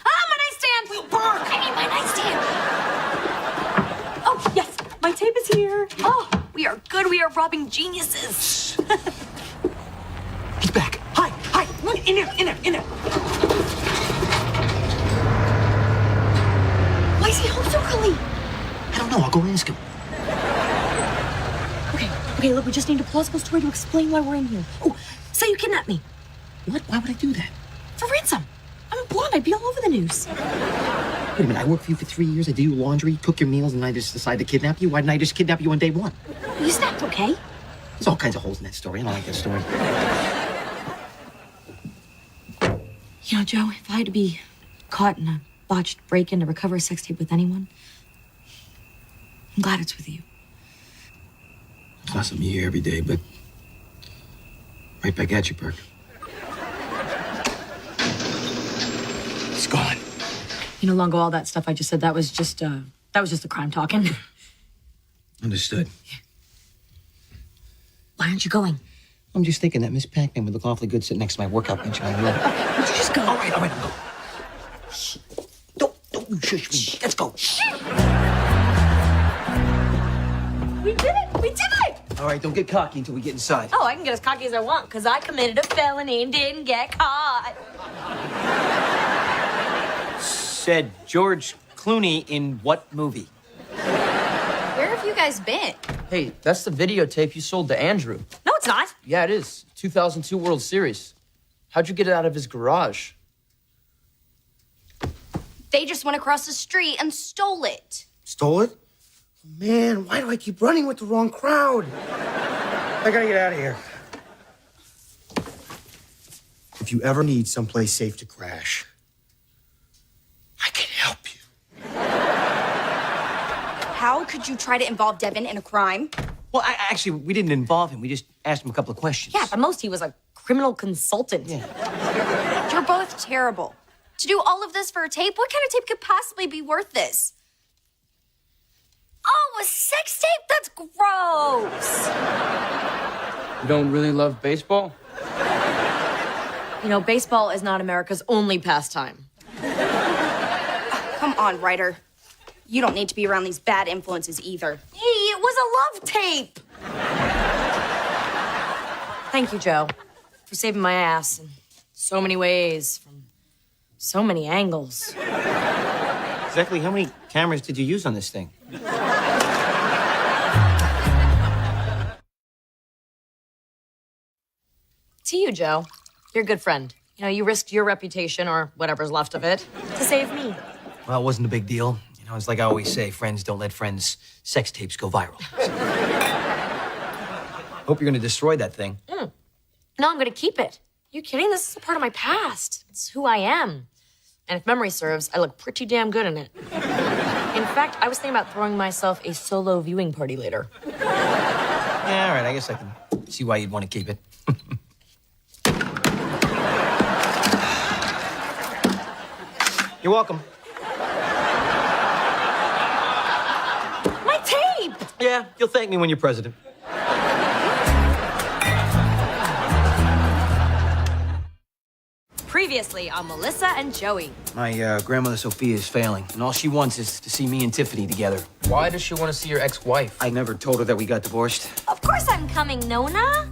Ah, my nightstand! We'll burn! I need my nightstand! Oh, yes, my tape is here. Oh, we are good. We are robbing geniuses. He's back. Hi. In there. Why is he home so early? I don't know. I'll go ask him. Okay, look, we just need a plausible story to explain why we're in here. Oh, say you kidnapped me. What? Why would I do that? For ransom. I'm a blonde. I'd be all over the news. Wait a minute. I worked for you for 3 years. I do your laundry, cook your meals, and I just decide to kidnap you. Why didn't I just kidnap you on day one? You snapped, okay? There's all kinds of holes in that story. I don't like that story. You know, Joe, if I had to be caught in a botched break-in to recover a sex tape with anyone, I'm glad it's with you. It's not something you hear every day, but right back at you, Perk. It's gone. You know, Longo, all that stuff I just said, that was just the crime talking. Understood. Why aren't you going? I'm just thinking that Miss Pac-Man would look awfully good sitting next to my workout bench in my room. Would you just go? All right, go. Shh. Don't you shush me. Let's go. We did it! We did it! All right, don't get cocky until we get inside. Oh, I can get as cocky as I want, because I committed a felony and didn't get caught. Said George Clooney in what movie? Where have you guys been? Hey, that's the videotape you sold to Andrew. No, it's not. Yeah, it is. 2002 World Series. How'd you get it out of his garage? They just went across the street and stole it. Stole it? Man, why do I keep running with the wrong crowd? I gotta get out of here. If you ever need someplace safe to crash, I can help you. How could you try to involve Devin in a crime? Well, actually, we didn't involve him. We just asked him a couple of questions. Yeah, at most he was a criminal consultant. Yeah. You're both terrible. To do all of this for a tape? What kind of tape could possibly be worth this? Oh, a sex tape? That's gross. You don't really love baseball? You know, baseball is not America's only pastime. Come on, writer. You don't need to be around these bad influences either. Hey, it was a love tape. Thank you, Joe, for saving my ass in so many ways, from so many angles. Exactly how many cameras did you use on this thing? To you, Joe. You're a good friend. You know, you risked your reputation, or whatever's left of it, to save me. Well, it wasn't a big deal. You know, it's like I always say, friends don't let friends' sex tapes go viral. Hope you're gonna destroy that thing. No, I'm gonna keep it. You kidding? This is a part of my past. It's who I am. And if memory serves, I look pretty damn good in it. In fact, I was thinking about throwing myself a solo viewing party later. Yeah, all right, I guess I can see why you'd want to keep it. You're welcome. My tape! Yeah, you'll thank me when you're president. Previously on Melissa and Joey. My grandmother Sophia is failing, and all she wants is to see me and Tiffany together. Why does she want to see your ex-wife? I never told her that we got divorced. Of course I'm coming, Nona.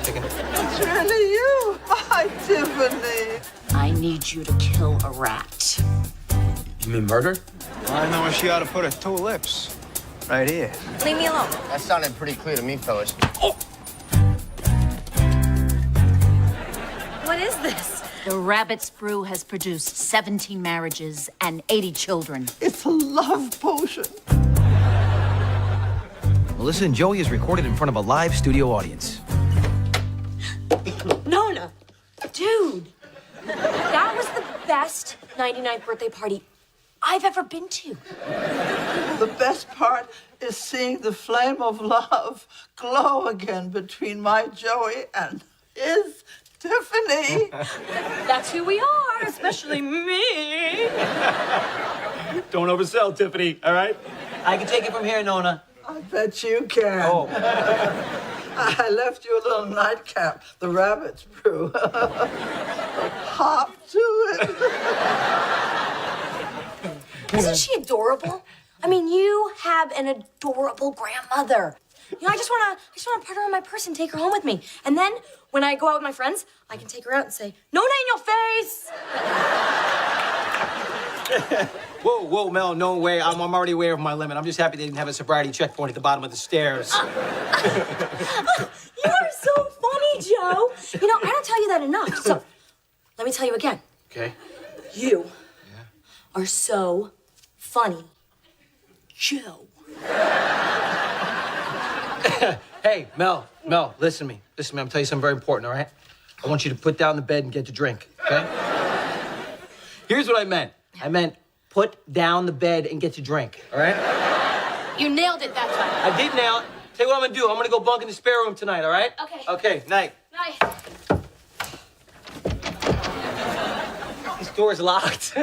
Chicken. It's really you, my Tiffany. I need you to kill a rat. You mean murder? I know where she ought to put her two lips. Right here. Leave me alone. That sounded pretty clear to me, fellas. What is this? The Rabbit's Brew has produced 17 marriages and 80 children. It's a love potion. Melissa and Joey is recorded in front of a live studio audience. Nona! Dude! That was the best 99th birthday party I've ever been to. The best part is seeing the flame of love glow again between my Joey and his Tiffany. That's who we are, especially me. Don't oversell, Tiffany, all right? I can take it from here, Nona. I bet you can. Oh. I left you a little nightcap, the Rabbit's Brew. Hop to it. Isn't she adorable? I mean, you have an adorable grandmother. You know, I just wanna put her in my purse and take her home with me. And then when I go out with my friends, I can take her out and say, "Nona in your face!" Whoa, Mel, no way. I'm already aware of my limit. I'm just happy they didn't have a sobriety checkpoint at the bottom of the stairs. You are so funny, Joe. You know, I don't tell you that enough. So, let me tell you again. Okay. You are so funny, Joe. Hey, Mel, listen to me. I'm gonna tell you something very important, all right? I want you to put down the bed and get to drink, okay? Here's what I meant. I meant put down the bed and get to drink, all right? You nailed it that time. I did nail it. Tell you what I'm gonna do. I'm gonna go bunk in the spare room tonight, all right? Okay. Okay, night. Night. This door's locked.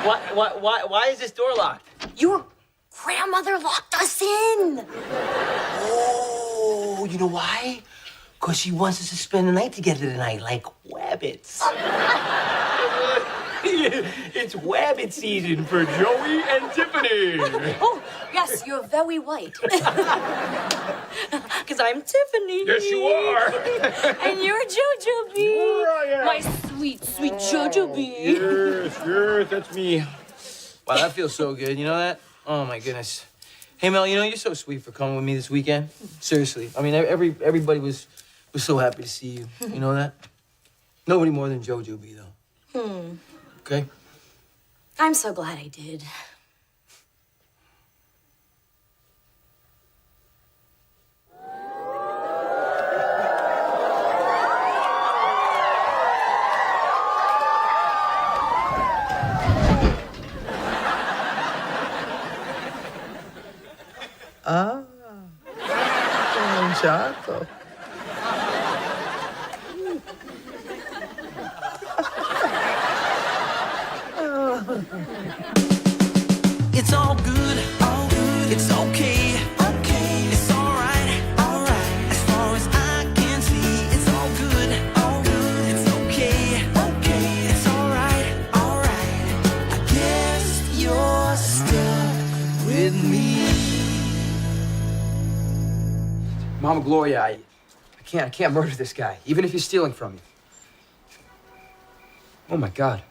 Why is this door locked? Your grandmother locked us in. Oh, you know why? Because she wants us to spend the night together tonight, like wabbits. It's wabbit season for Joey and Tiffany. Oh, yes, you're very white. Because I'm Tiffany. Yes, you are. And you're Jojo Bee. My sweet, sweet Jojo Bee. Yes, that's me. Wow, that feels so good. You know that? Oh, my goodness. Hey, Mel, you know, you're so sweet for coming with me this weekend. Seriously. I mean, everybody was so happy to see you. You know that? Nobody more than Jojo Bee, though. Okay? I'm so glad I did. Ah, cominciato. It's all good, it's okay, it's alright, as far as I can see, it's all good, it's okay, it's alright, I guess you're stuck with me. Mama Gloria, I can't murder this guy, even if he's stealing from me. Oh my God.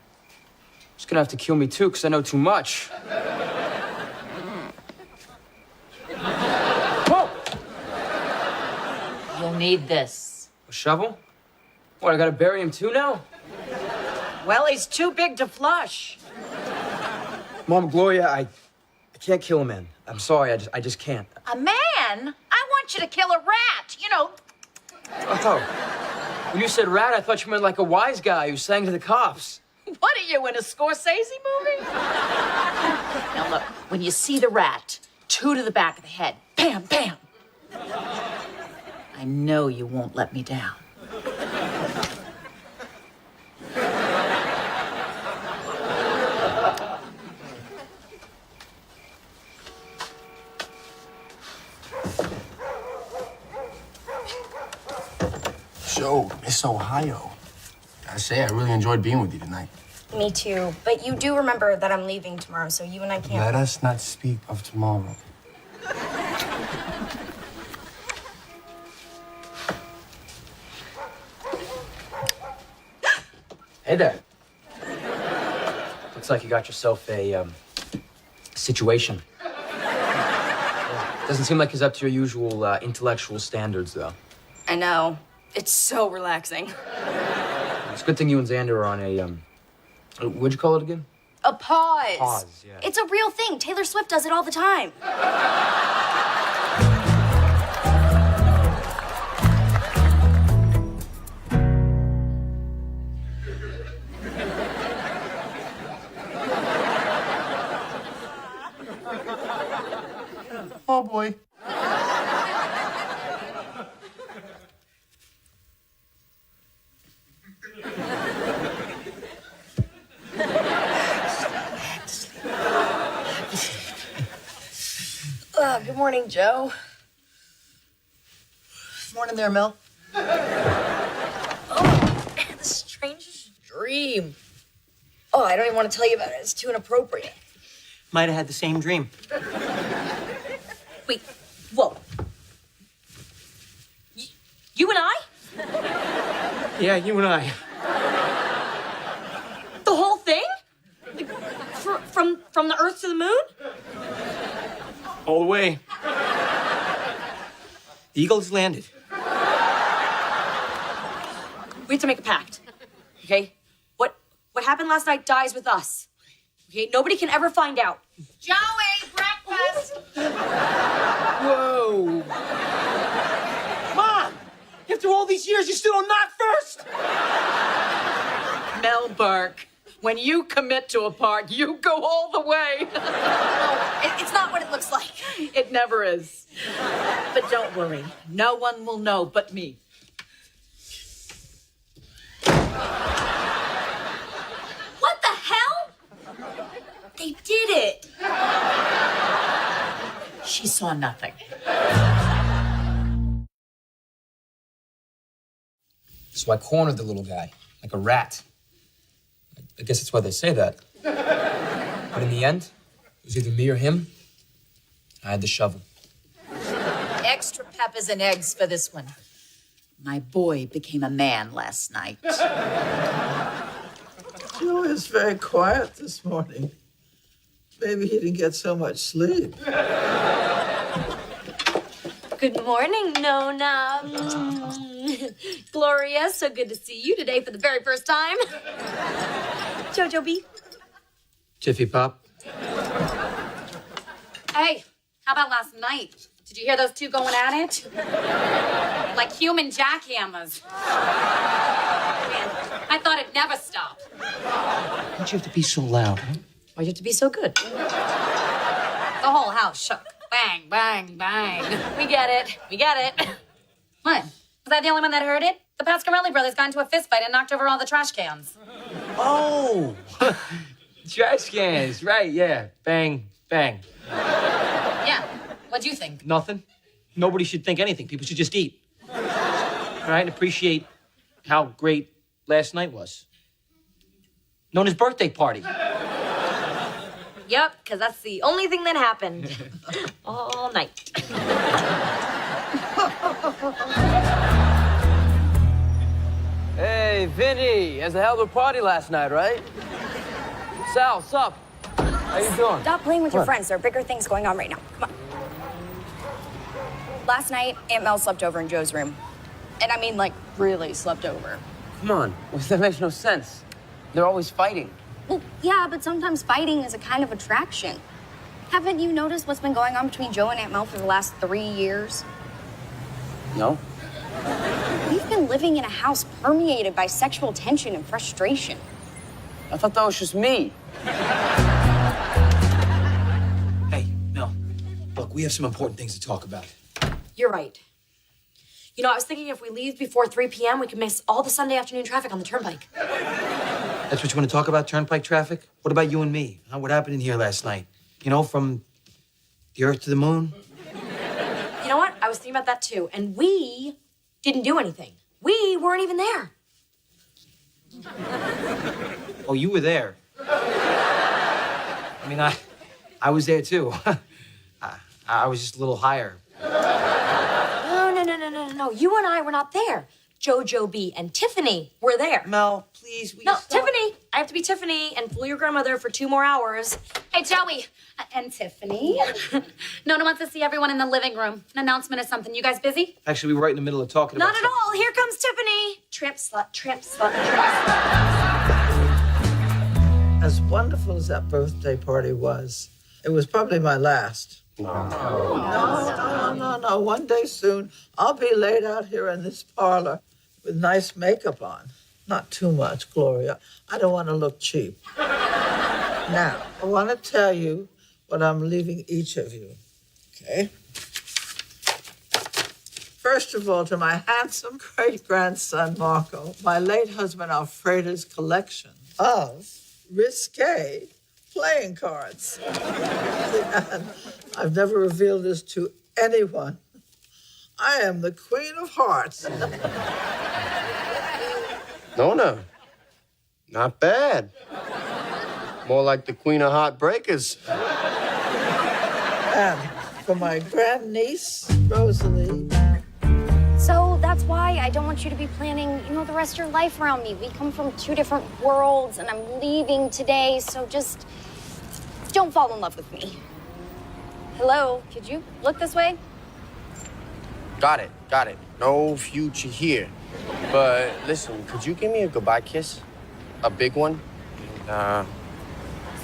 He's gonna have to kill me too, because I know too much. Whoa! You'll need this. A shovel? What, I gotta bury him too now? Well, he's too big to flush. Mama Gloria, I can't kill a man. I'm sorry, I just can't. A man? I want you to kill a rat, you know. Oh. When you said rat, I thought you meant like a wise guy who sang to the cops. What are you, in a Scorsese movie? Now look, when you see the rat, 2 to the back of the head, bam, bam. I know you won't let me down. So, Miss Ohio. I say I really enjoyed being with you tonight. Me too. But you do remember that I'm leaving tomorrow, so you and I can't. Let us not speak of tomorrow. Hey there. Looks like you got yourself a, situation. Doesn't seem like he's up to your usual, intellectual standards, though. I know. It's so relaxing. It's a good thing you and Xander are on a, what'd you call it again? A pause. Pause, yeah. It's a real thing. Taylor Swift does it all the time. Oh, boy. Good morning, Joe. Morning there, Mel. Oh, the strangest dream. Oh, I don't even want to tell you about it. It's too inappropriate. Might have had the same dream. Wait, whoa. You and I? Yeah, you and I. The whole thing? Like, from the Earth to the moon? All the way. The Eagle has landed. We have to make a pact, okay? What happened last night dies with us. Okay, nobody can ever find out. Joey, breakfast! Whoa! Mom! After all these years, you still don't knock first? Mel Burke. When you commit to a part, you go all the way. It's not what it looks like. It never is. But don't worry, no one will know but me. What the hell? They did it. She saw nothing. So I cornered the little guy, like a rat. I guess that's why they say that. But in the end, it was either me or him. I had the shovel. Extra peppers and eggs for this one. My boy became a man last night. Joe is very quiet this morning. Maybe he didn't get so much sleep. Good morning, Nona. Gloria, so good to see you today for the very first time. Jojo B. Jiffy Pop. Hey, how about last night? Did you hear those two going at it? Like human jackhammers. Man, I thought it'd never stop. Why'd you have to be so loud, huh? Why'd you have to be so good? The whole house shook. Bang, bang, bang. We get it. We get it. What? Was I the only one that heard it? The Pasquarelli brothers got into a fist fight and knocked over all the trash cans. Oh! Trash cans, right, yeah. Bang, bang. Yeah. What'd you think? Nothing. Nobody should think anything. People should just eat. All right, and appreciate how great last night was. Nona's birthday party. Yep, because that's the only thing that happened all night. Hey, Vinny, has a hell of a party last night, right? Sal, sup? How you doing? Stop playing with your What? friends. There are bigger things going on right now. Come on. Last night, Aunt Mel slept over in Joe's room. And I mean, like, really slept over. Come on, that makes no sense. They're always fighting. Well, yeah, but sometimes fighting is a kind of attraction. Haven't you noticed what's been going on between Joe and Aunt Mel for the last 3 years? No? We've been living in a house permeated by sexual tension and frustration. I thought that was just me. Hey, Mel, look, we have some important things to talk about. You're right. You know, I was thinking if we leave before 3 p.m., we could miss all the Sunday afternoon traffic on the turnpike. That's what you want to talk about, turnpike traffic? What about you and me? Huh? What happened in here last night? You know, from the Earth to the moon? You know what? I was thinking about that too. And we didn't do anything. We weren't even there. Oh, you were there. I mean, I was there too. I was just a little higher. No. You and I were not there. Jojo B and Tiffany were there. Mel, please. Tiffany. I have to be Tiffany and fool your grandmother for 2 more hours. Hey, Joey and Tiffany. Nona wants to see everyone in the living room. An announcement or something. You guys busy? Actually, we were right in the middle of talking about Not at all. Here comes Tiffany. Tramp slut, tramp slut, As wonderful as that birthday party was, it was probably my last. No. One day soon, I'll be laid out here in this parlor with nice makeup on. Not too much, Gloria. I don't want to look cheap. Now, I want to tell you what I'm leaving each of you, okay? First of all, to my handsome great-grandson, Marco, my late husband Alfredo's collection of risque playing cards. And I've never revealed this to anyone. I am the Queen of Hearts. Nona, not bad. More like the Queen of Heartbreakers. And for my grandniece, Rosalie. So that's why I don't want you to be planning, the rest of your life around me. We come from 2 different worlds, and I'm leaving today, so just don't fall in love with me. Hello, could you look this way? Got it. No future here. But listen, could you give me a goodbye kiss? A big one?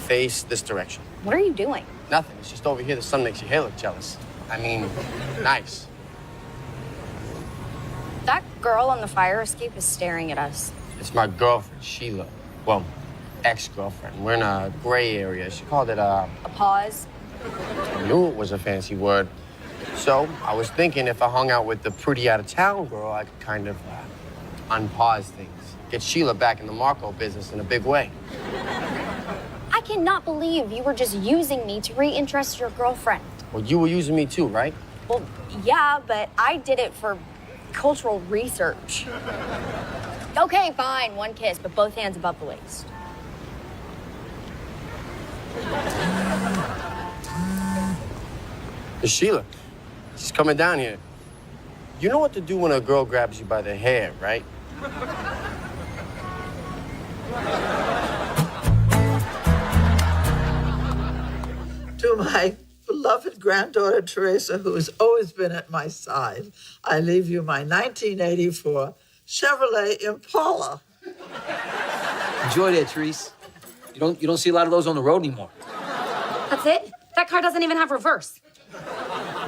Face this direction. What are you doing? Nothing. It's just over here the sun makes your hair look jealous. I mean, nice. That girl on the fire escape is staring at us. It's my girlfriend, Sheila. Well, ex-girlfriend. We're in a gray area. She called it A pause. I knew it was a fancy word. So I was thinking if I hung out with the pretty out-of-town girl, I could kind of unpause things. Get Sheila back in the Marco business in a big way. I cannot believe you were just using me to reinterest your girlfriend. Well, you were using me too, right? Well, yeah, but I did it for cultural research. Okay, fine, one kiss, but both hands above the waist. It's Sheila. She's coming down here. You know what to do when a girl grabs you by the hair, right? To my beloved granddaughter, Teresa, who has always been at my side, I leave you my 1984 Chevrolet Impala. Enjoy that, Therese. You don't see a lot of those on the road anymore. That's it? That car doesn't even have reverse.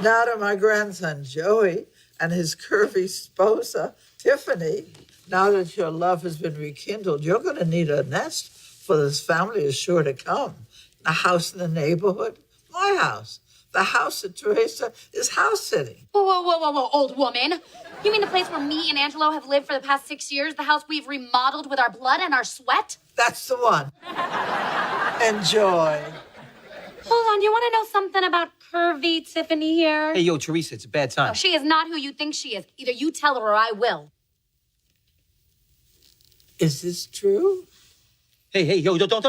Now to my grandson, Joey, and his curvy sposa, Tiffany. Now that your love has been rekindled, you're going to need a nest, for this family is sure to come. A house in the neighborhood, my house. The house that Teresa is house sitting. Whoa, old woman. You mean the place where me and Angelo have lived for the past 6 years? The house we've remodeled with our blood and our sweat? That's the one. Enjoy. Hold on, do you want to know something about curvy Tiffany here? Hey, yo, Teresa, it's a bad time. No, she is not who you think she is. Either you tell her or I will. Is this true? Hey, yo, don't.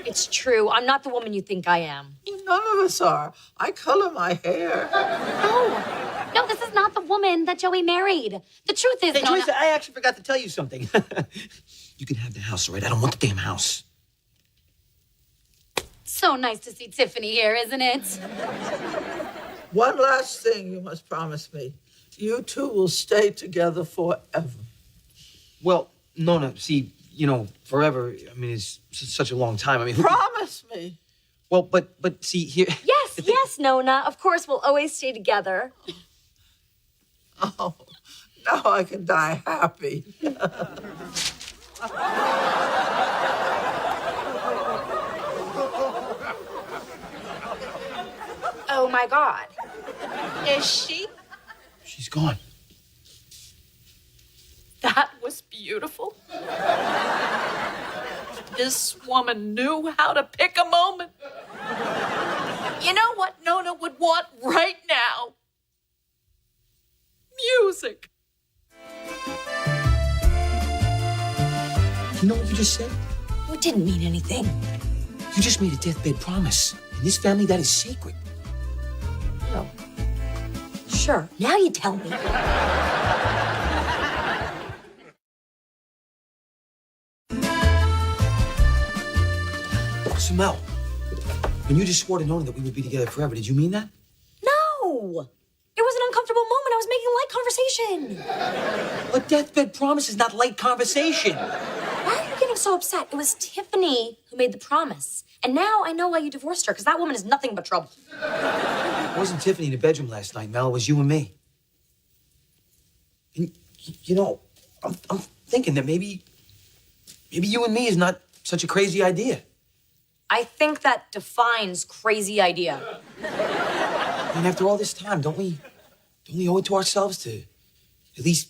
It's true. I'm not the woman you think I am. None of us are. I color my hair. No, this is not the woman that Joey married. The truth is, Hey, Nona... Teresa, I actually forgot to tell you something. You can have the house, all right? I don't want the damn house. So nice to see Tiffany here, isn't it? One last thing you must promise me. You two will stay together forever. Well, Nona, see, forever, I mean, it's such a long time. I mean, Promise me. Well, but see, here... Yes, Nona. Of course, we'll always stay together. Oh, now I can die happy. Oh, my God. Is she? She's gone. That was beautiful. This woman knew how to pick a moment. You know what Nona would want right now? Music. You know what you just said? It didn't mean anything. You just made a deathbed promise. In this family, that is sacred. No. Sure, now you tell me. So, Mel, when you just swore to Nona that we would be together forever, did you mean that? No! It was an uncomfortable moment. I was making light conversation. A deathbed promise is not light conversation. Why are you getting so upset? It was Tiffany who made the promise. And now I know why you divorced her, because that woman is nothing but trouble. It wasn't Tiffany in the bedroom last night, Mel. It was you and me. And, I'm thinking that maybe you and me is not such a crazy idea. I think that defines crazy idea. And after all this time, don't we owe it to ourselves to at least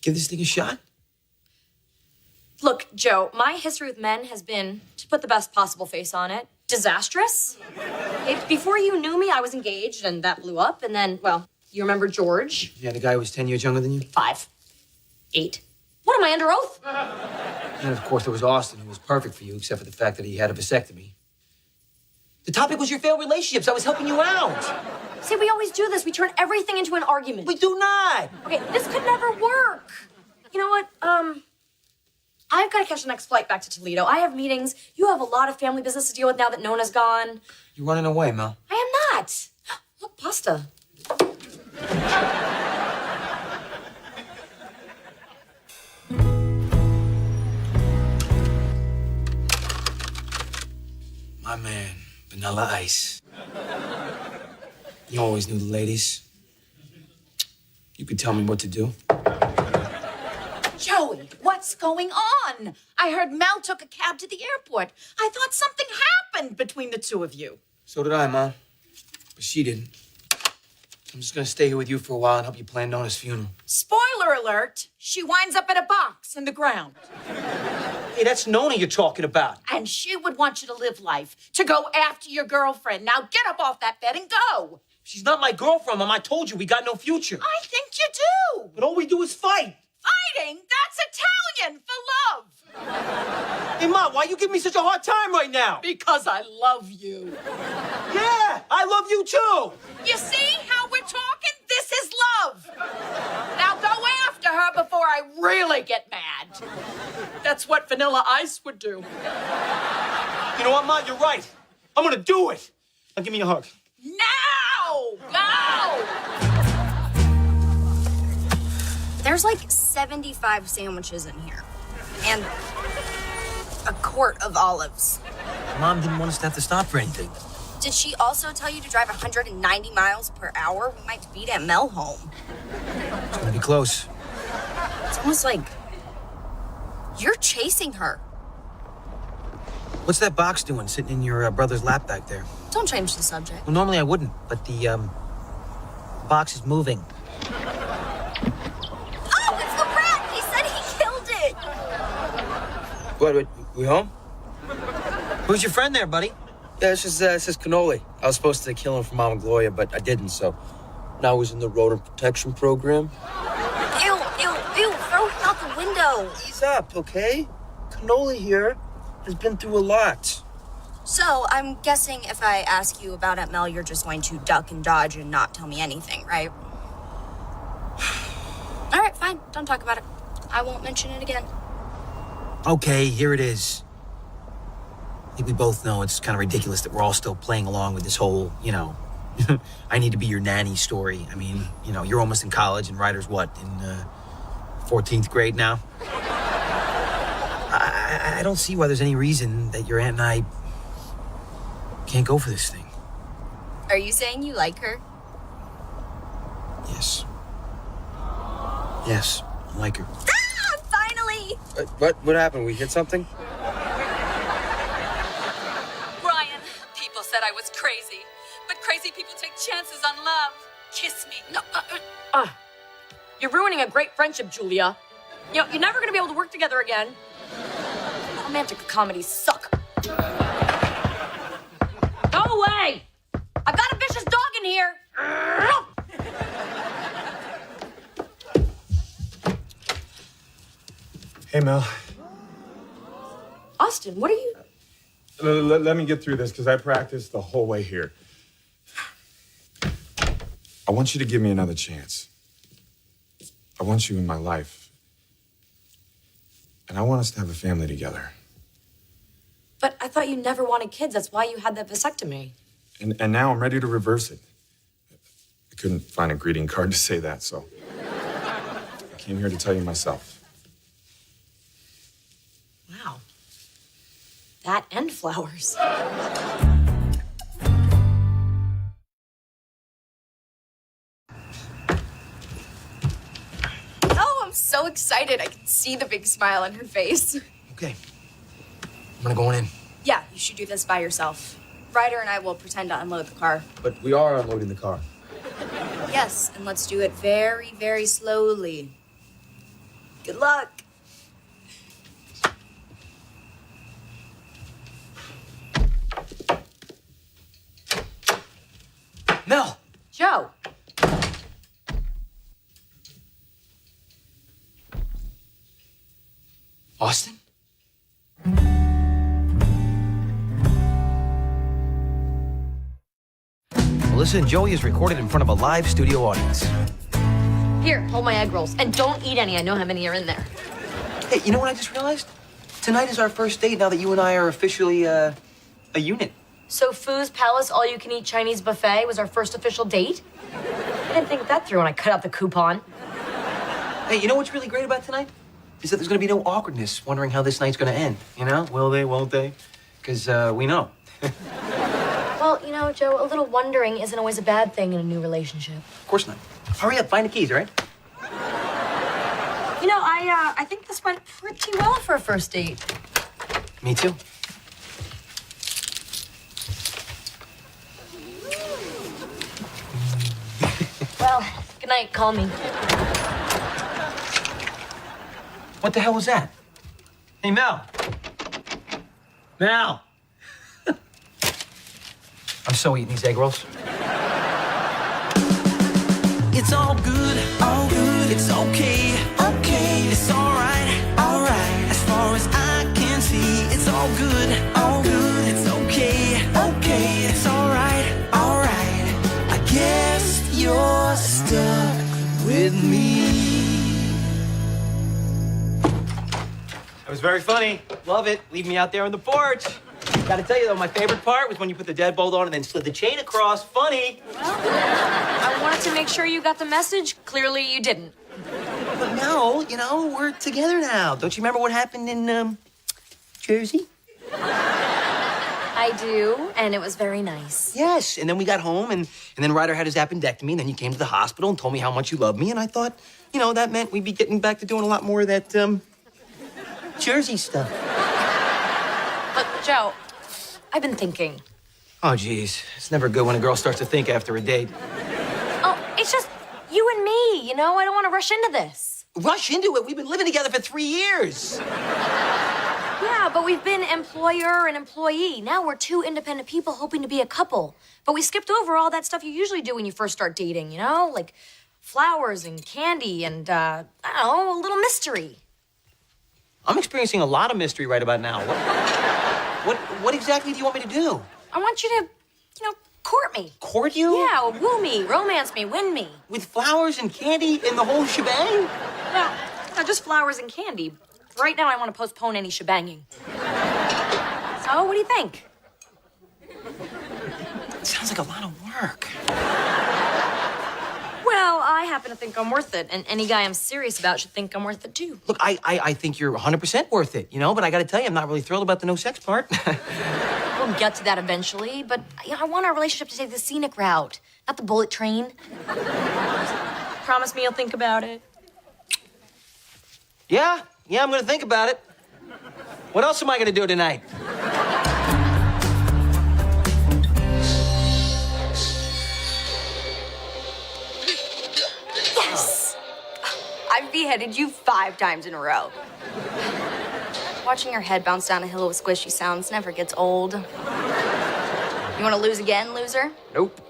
give this thing a shot? Look, Joe, my history with men has been, to put the best possible face on it, disastrous. Before you knew me, I was engaged, and that blew up. And then, well, you remember George? Yeah, the guy who was 10 years younger than you? 5. 8. What, am I under oath? And of course, there was Austin, who was perfect for you, except for the fact that he had a vasectomy. The topic was your failed relationships. I was helping you out. See, we always do this. We turn everything into an argument. We do not. Okay, this could never work. You know what? I've got to catch the next flight back to Toledo. I have meetings. You have a lot of family business to deal with now that Nona's gone. You're running away, Mel. I am not. Look, pasta. My man, Vanilla Ice. You always knew the ladies. You could tell me what to do. Joe! Joey, what's going on? I heard Mel took a cab to the airport. I thought something happened between the two of you. So did I, Mom. But she didn't. I'm just gonna stay here with you for a while and help you plan Nona's funeral. Spoiler alert, she winds up in a box in the ground. Hey, that's Nona you're talking about. And she would want you to live life, to go after your girlfriend. Now get up off that bed and go. She's not my girlfriend, Mom. I told you we got no future. I think you do. But all we do is fight. Fighting? That's Italian for love. Hey, Mom, why you give me such a hard time right now? Because I love you. Yeah, I love you too. You see how we're talking? This is love. Now go after her before I really get mad. That's what Vanilla Ice would do. You know what, Mom? You're right. I'm gonna do it. Now give me a hug. Now! Go! There's like 75 sandwiches in here. And a quart of olives. Mom didn't want us to have to stop for anything. Did she also tell you to drive 190 miles per hour? We might beat Aunt Mel home. It's gonna be close. It's almost like you're chasing her. What's that box doing sitting in your brother's lap back there? Don't change the subject. Well, normally I wouldn't, but the box is moving. Oh, it's the rat! He said he killed it! What, we home? Who's your friend there, buddy? Yeah, it's just Cannoli. I was supposed to kill him for Mama Gloria, but I didn't, so now he's in the rodent protection program. Ew, ew, ew, throw him out the window. Ease up, okay? Cannoli here has been through a lot. So, I'm guessing if I ask you about Aunt Mel, you're just going to duck and dodge and not tell me anything, right? All right, fine. Don't talk about it. I won't mention it again. Okay, here it is. I think we both know it's kind of ridiculous that we're all still playing along with this whole, I need to be your nanny story. I mean, you're almost in college and Ryder's what, in 14th grade now? I don't see why there's any reason that your aunt and I can't go for this thing. Are you saying you like her? Yes. Yes, I like her. Ah, finally! What happened? We hit something? Brian, people said I was crazy, but crazy people take chances on love. Kiss me. No, you're ruining a great friendship, Julia. You're never gonna be able to work together again. Romantic comedies suck. Go away! I've got a vicious dog in here. Hey, Mel. Austin, what are you? Let me get through this because I practiced the whole way here. I want you to give me another chance. I want you in my life. And I want us to have a family together. But I thought you never wanted kids. That's why you had that vasectomy. And now I'm ready to reverse it. I couldn't find a greeting card to say that, so I came here to tell you myself. Wow. That and flowers. Oh, I'm so excited. I can see the big smile on her face. Okay. I'm gonna go on in. Yeah, you should do this by yourself. Ryder and I will pretend to unload the car. But we are unloading the car. Yes, and let's do it very, very slowly. Good luck. Mel! Joe! Austin? Melissa and Joey is recorded in front of a live studio audience. Here, hold my egg rolls. And don't eat any. I know how many are in there. Hey, you know what I just realized? Tonight is our first date now that you and I are officially a unit. So Foo's Palace all-you-can-eat Chinese buffet was our first official date? I didn't think that through when I cut out the coupon. Hey, you know what's really great about tonight? Is that there's gonna be no awkwardness wondering how this night's gonna end. Will they, won't they? Because we know. Well, Joe, a little wondering isn't always a bad thing in a new relationship. Of course not. Hurry up, find the keys, all right? Well, I think this went pretty well for a first date. Me too. Well, good night. Call me. What the hell was that? Hey, Mel. Mel. I'm so eating these egg rolls. It's all good, it's okay, okay, it's alright, alright. As far as I can see, it's all good, it's okay, okay, it's alright, alright. I guess you're stuck with me. It was very funny. Love it. Leave me out there on the porch. Gotta tell you, though, my favorite part was when you put the deadbolt on and then slid the chain across. Funny. I wanted to make sure you got the message. Clearly, you didn't. But no, you know, we're together now. Don't you remember what happened in, Jersey? I do, and it was very nice. Yes, and then we got home, and then Ryder had his appendectomy, and then you came to the hospital and told me how much you loved me, and I thought, you know, that meant we'd be getting back to doing a lot more of that, Jersey stuff. But, Joe, I've been thinking. Oh, geez. It's never good when a girl starts to think after a date. Oh, it's just you and me, you know? I don't want to rush into this. Rush into it? We've been living together for 3 years. Yeah, but we've been employer and employee. Now we're two independent people hoping to be a couple. But we skipped over all that stuff you usually do when you first start dating, you know? Like flowers and candy and, I don't know, a little mystery. I'm experiencing a lot of mystery right about now. What exactly do you want me to do? I want you to, you know, court me. Court you? Yeah, woo me, romance me, win me. With flowers and candy and the whole shebang? No, not just flowers and candy. Right now, I want to postpone any shebanging. So, what do you think? It sounds like a lot of work. Well, I happen to think I'm worth it, and any guy I'm serious about should think I'm worth it, too. Look, I think you're 100% worth it, you know, but I gotta tell you, I'm not really thrilled about the no sex part. We'll get to that eventually, but you know, I want our relationship to take the scenic route, not the bullet train. Promise me you'll think about it. Yeah, I'm gonna think about it. What else am I gonna do tonight? Yes! I've beheaded you 5 times in a row. Watching your head bounce down a hill with squishy sounds never gets old. You want to lose again, loser? Nope.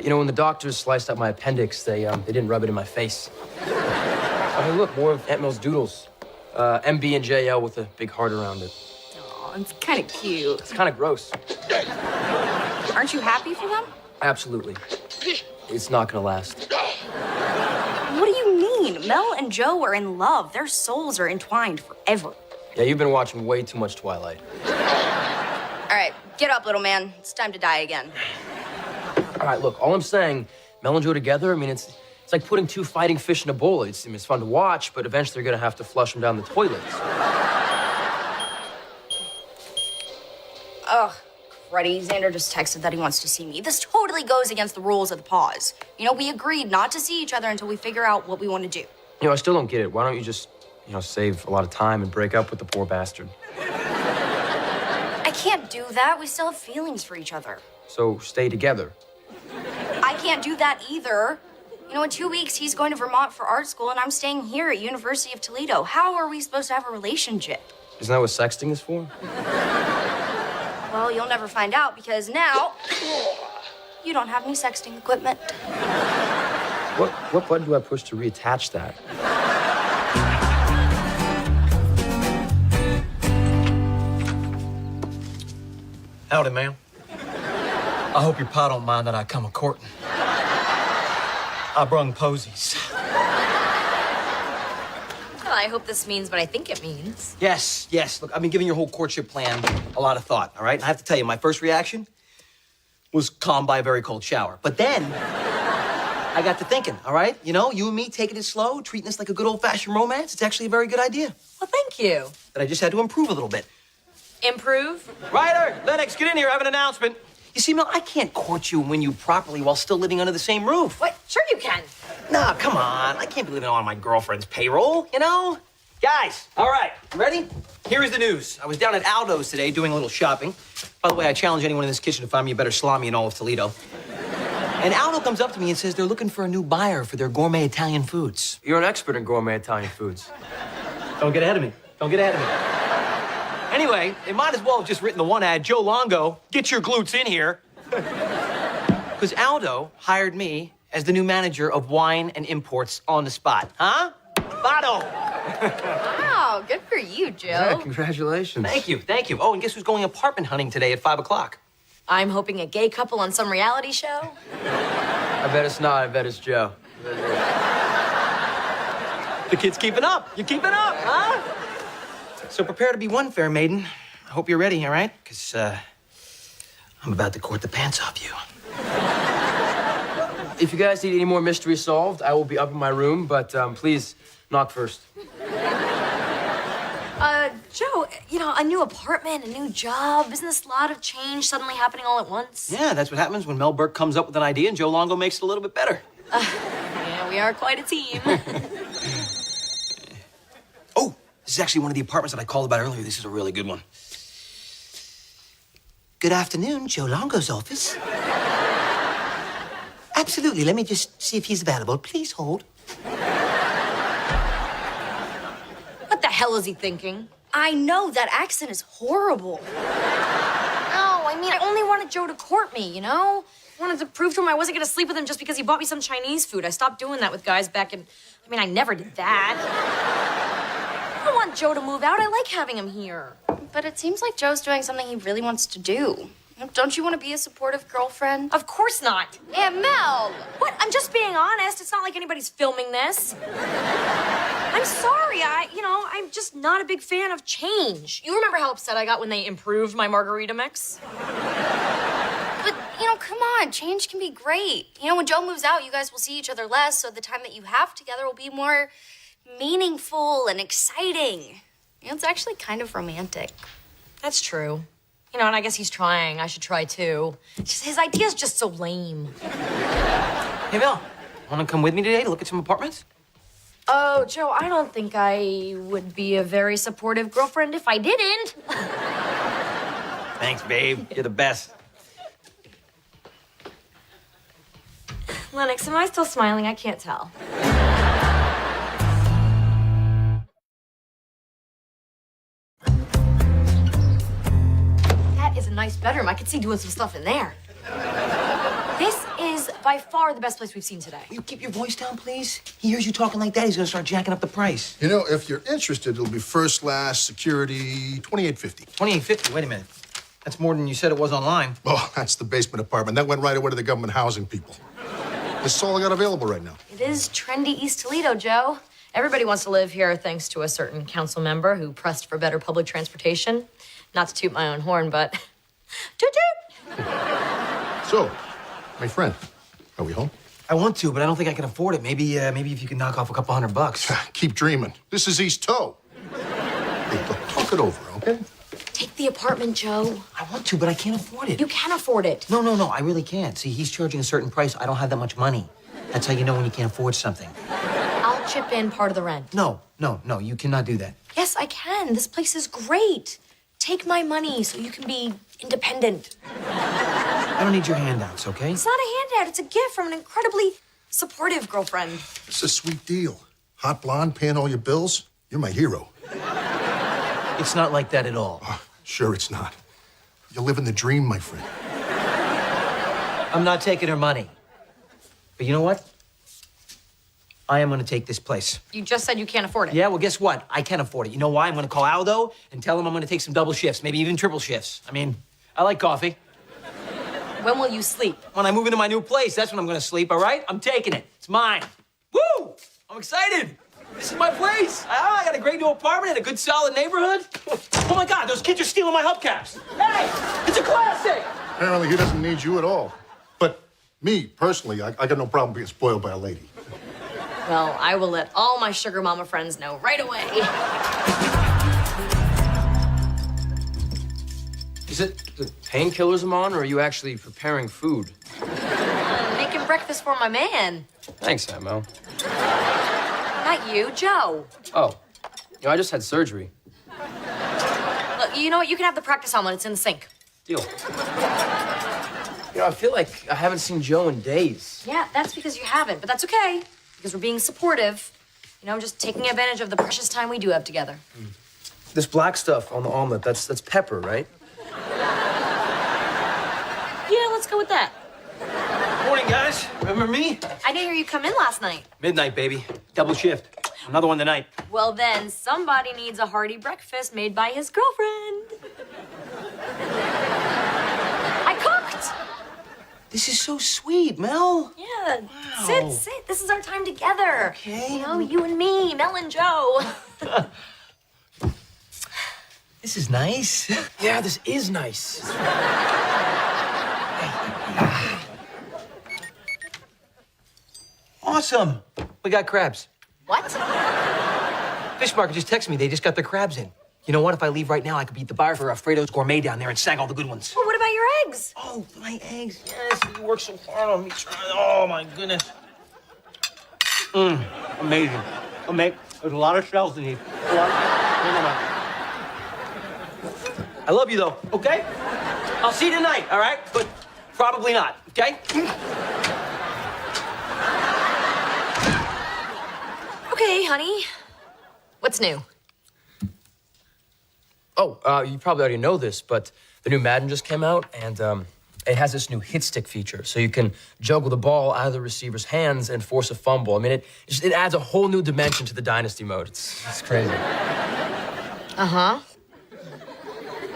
You know, when the doctors sliced up my appendix, they didn't rub it in my face. I mean, look, more of Aunt Mel's doodles. MB and JL with a big heart around it. Aw, it's kind of cute. It's kind of gross. Aren't you happy for them? Absolutely. It's not gonna last. What do you mean? Mel and Joe are in love. Their souls are entwined forever. Yeah, you've been watching way too much Twilight. All right, get up, little man. It's time to die again. All right, look, all I'm saying, Mel and Joe together, I mean, it's like putting 2 fighting fish in a bowl. It's fun to watch, but eventually they're gonna have to flush them down the toilets. Ugh, cruddy. Xander just texted that he wants to see me. This totally goes against the rules of the pause. You know, we agreed not to see each other until we figure out what we want to do. You know, I still don't get it. Why don't you just, you know, save a lot of time and break up with the poor bastard? I can't do that. We still have feelings for each other. So stay together. I can't do that either. You know, in 2 weeks, he's going to Vermont for art school, and I'm staying here at University of Toledo. How are we supposed to have a relationship? Isn't that what sexting is for? Well, you'll never find out, because now you don't have any sexting equipment. What button do I push to reattach that? Howdy, ma'am. I hope your pa don't mind that I come a-courting. I brung posies. Well, I hope this means what I think it means. Yes. Look, I've been giving your whole courtship plan a lot of thought, all right? And I have to tell you, my first reaction was calmed by a very cold shower. But then I got to thinking, all right? You know, you and me taking it slow, treating this like a good old-fashioned romance, it's actually a very good idea. Well, thank you. But I just had to improve a little bit. Improve? Ryder, Lennox, get in here. I have an announcement. You see, Mel, I can't court you and win you properly while still living under the same roof. What? Sure you can. Nah, come on. I can't be living on my girlfriend's payroll, you know? Guys, all right, ready? Here is the news. I was down at Aldo's today doing a little shopping. By the way, I challenge anyone in this kitchen to find me a better salami in all of Toledo. And Aldo comes up to me and says they're looking for a new buyer for their gourmet Italian foods. You're an expert in gourmet Italian foods. Don't get ahead of me. Don't get ahead of me. Anyway, they might as well have just written the one ad, Joe Longo, get your glutes in here. Because Aldo hired me as the new manager of wine and imports on the spot. Huh? Vado! Wow, good for you, Joe. Yeah, congratulations. Thank you, thank you. Oh, and guess who's going apartment hunting today at 5 o'clock? I'm hoping a gay couple on some reality show. I bet it's not. I bet it's Joe. The kid's keeping up. You're keeping up, huh? So prepare to be one, fair maiden. I hope you're ready, all right? Because, I'm about to court the pants off you. If you guys need any more mysteries solved, I will be up in my room, but please knock first. Joe, you know, a new apartment, a new job. Isn't this a lot of change suddenly happening all at once? Yeah, that's what happens when Mel Burke comes up with an idea and Joe Longo makes it a little bit better. Yeah, we are quite a team. Oh, this is actually one of the apartments that I called about earlier. This is a really good one. Good afternoon, Joe Longo's office. Absolutely. Let me just see if he's available. Please hold. What the hell is he thinking? I know, that accent is horrible. No, I mean, I only wanted Joe to court me, you know? I wanted to prove to him I wasn't gonna sleep with him just because he bought me some Chinese food. I stopped doing that with guys back in... I mean, I never did that. I don't want Joe to move out. I like having him here. But it seems like Joe's doing something he really wants to do. Don't you want to be a supportive girlfriend? Of course not. Yeah, Mel! What? I'm just being honest. It's not like anybody's filming this. I'm sorry. I'm just not a big fan of change. You remember how upset I got when they improved my margarita mix? But, come on. Change can be great. When Joe moves out, you guys will see each other less, so the time that you have together will be more meaningful and exciting. It's actually kind of romantic. That's true. And I guess he's trying. I should try, too. His idea's just so lame. Hey, Mel, want to come with me today to look at some apartments? Oh, Joe, I don't think I would be a very supportive girlfriend if I didn't. Thanks, babe. You're the best. Lennox, am I still smiling? I can't tell. That is a nice bedroom. I could see doing some stuff in there. This is by far the best place we've seen today. Will you keep your voice down, please? He hears you talking like that, he's gonna start jacking up the price. If you're interested, it'll be first class, security, $2,850. $2,850? Wait a minute. That's more than you said it was online. Oh, that's the basement apartment. That went right away to the government housing people. This is all I got available right now. It is trendy East Toledo, Joe. Everybody wants to live here thanks to a certain council member who pressed for better public transportation. Not to toot my own horn, but toot toot! So, my friend, are we home? I want to, but I don't think I can afford it. Maybe if you can knock off a couple $100. Keep dreaming. This is East Toe. Hey, look, talk it over, okay? Take the apartment, Joe. I want to, but I can't afford it. You can afford it. No, I really can't. See, he's charging a certain price. I don't have that much money. That's how you know when you can't afford something. I'll chip in part of the rent. No, you cannot do that. Yes, I can. This place is great. Take my money so you can be independent. I don't need your handouts, okay? It's not a handout. It's a gift from an incredibly supportive girlfriend. It's a sweet deal. Hot blonde, paying all your bills. You're my hero. It's not like that at all. Sure it's not. You're living the dream, my friend. I'm not taking her money. But you know what? I am going to take this place. You just said you can't afford it. Yeah, well, guess what? I can afford it. You know why? I'm going to call Aldo and tell him I'm going to take some double shifts, maybe even triple shifts. I mean, I like coffee. When will you sleep? When I move into my new place, that's when I'm going to sleep, all right? I'm taking it. It's mine. Woo! I'm excited. This is my place. I got a great new apartment in a good, solid neighborhood. Oh, my God, those kids are stealing my hubcaps. Hey, it's a classic. Apparently, he doesn't need you at all. But me, personally, I got no problem being spoiled by a lady. Well, I will let all my sugar mama friends know right away. Is it the painkillers I'm on, or are you actually preparing food? Making breakfast for my man. Thanks, Emma. Not you, Joe. Oh, You know, I just had surgery. Look, you know what? You can have the practice helmet. It's in the sink. Deal. You know, I feel like I haven't seen Joe in days. Yeah, that's because you haven't, but that's okay. Because we're being supportive. You know, just taking advantage of the precious time we do have together. This black stuff on the omelet, that's pepper, right? Yeah, let's go with that. Morning, guys. Remember me? I didn't hear you come in last night. Midnight, baby. Double shift. Another one tonight. Well, then, somebody needs a hearty breakfast made by his girlfriend. I cooked. This is so sweet, Mel. Yeah, Wow. sit. This is our time together. Okay. You know, you and me, Mel and Joe. This is nice. Yeah, this is nice. Awesome. We got crabs. What? Fish market just texted me. They just got their crabs in. You know what? If I leave right now, I could beat the buyer for Alfredo's Gourmet down there and snag all the good ones. Well, what about your eggs? Oh, my eggs. Yes, you worked so hard on me. Oh, my goodness. Amazing. There's a lot of shells in these. I love you, though, okay? I'll see you tonight, all right? But probably not, okay? Okay, honey. What's new? Oh, you probably already know this, but the new Madden just came out, and it has this new hit stick feature, so you can juggle the ball out of the receiver's hands and force a fumble. I mean, it adds a whole new dimension to the dynasty mode. It's crazy. Uh-huh.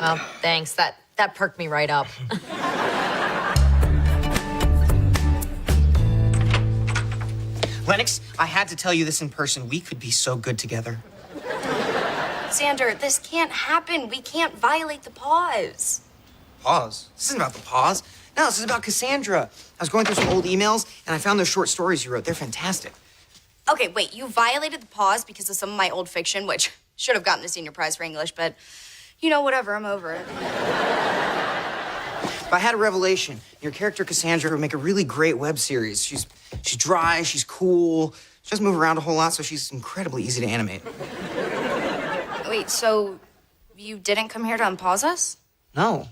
Well, thanks. That perked me right up. Lennox, I had to tell you this in person. We could be so good together. Xander, this can't happen. We can't violate the pause. Pause? This isn't about the pause. No, this is about Cassandra. I was going through some old emails, and I found those short stories you wrote. They're fantastic. Okay, wait, you violated the pause because of some of my old fiction, which should have gotten a senior prize for English, but you know, whatever, I'm over it. But I had a revelation. Your character, Cassandra, would make a really great web series. She's dry, she's cool, she doesn't move around a whole lot, so she's incredibly easy to animate. Wait, so you didn't come here to unpause us? No,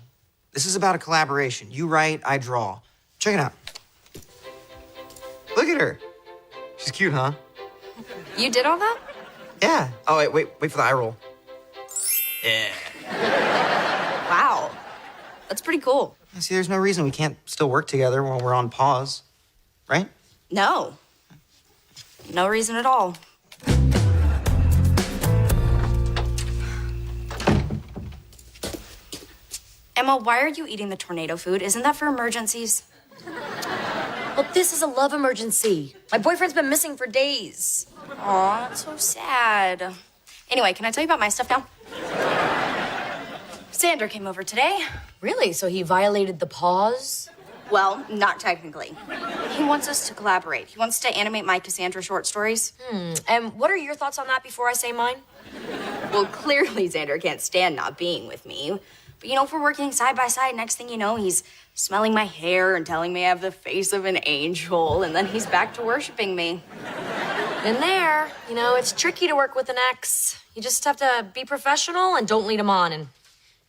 this is about a collaboration. You write, I draw. Check it out. Look at her. She's cute, huh? You did all that? Yeah. Oh, wait for the eye roll. Yeah. Wow. That's pretty cool. See, there's no reason we can't still work together while we're on pause, right? No. No reason at all. Emma, why are you eating the tornado food? Isn't that for emergencies? Well, this is a love emergency. My boyfriend's been missing for days. Aw, that's so sad. Anyway, can I tell you about my stuff now? Xander came over today. Really? So he violated the pause? Well, not technically. He wants us to collaborate. He wants to animate my Cassandra short stories. And what are your thoughts on that before I say mine? Well, clearly Xander can't stand not being with me. But, you know, if we're working side by side, next thing you know, he's smelling my hair and telling me I have the face of an angel, and then he's back to worshiping me. Been there. You know, it's tricky to work with an ex. You just have to be professional and don't lead him on and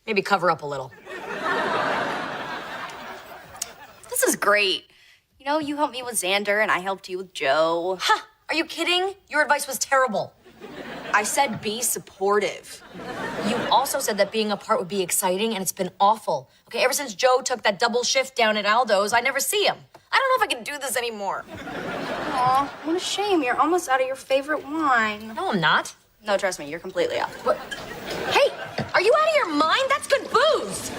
maybe cover up a little. This is great. You know, you helped me with Xander, and I helped you with Joe. Ha! Are you kidding? Your advice was terrible. I said be supportive. You also said that being apart would be exciting, and it's been awful. Okay, ever since Joe took that double shift down at Aldo's, I never see him. I don't know if I can do this anymore. Aw, what a shame. You're almost out of your favorite wine. No, I'm not. No, trust me, you're completely off. What? Hey, are you out of your mind? That's good booze.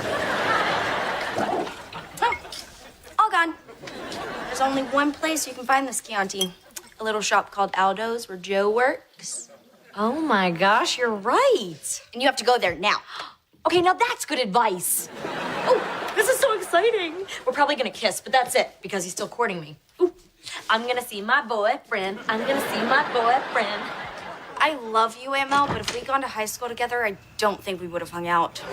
Oh, all gone. There's only one place you can find this Chianti. A little shop called Aldo's where Joe works. Oh my gosh, you're right. And you have to go there now. Okay, now that's good advice. Oh, this is so exciting. We're probably gonna kiss, but that's it, because he's still courting me. Ooh, I'm gonna see my boyfriend. I'm gonna see my boyfriend. I love you, Emma, but if we'd gone to high school together, I don't think we would have hung out.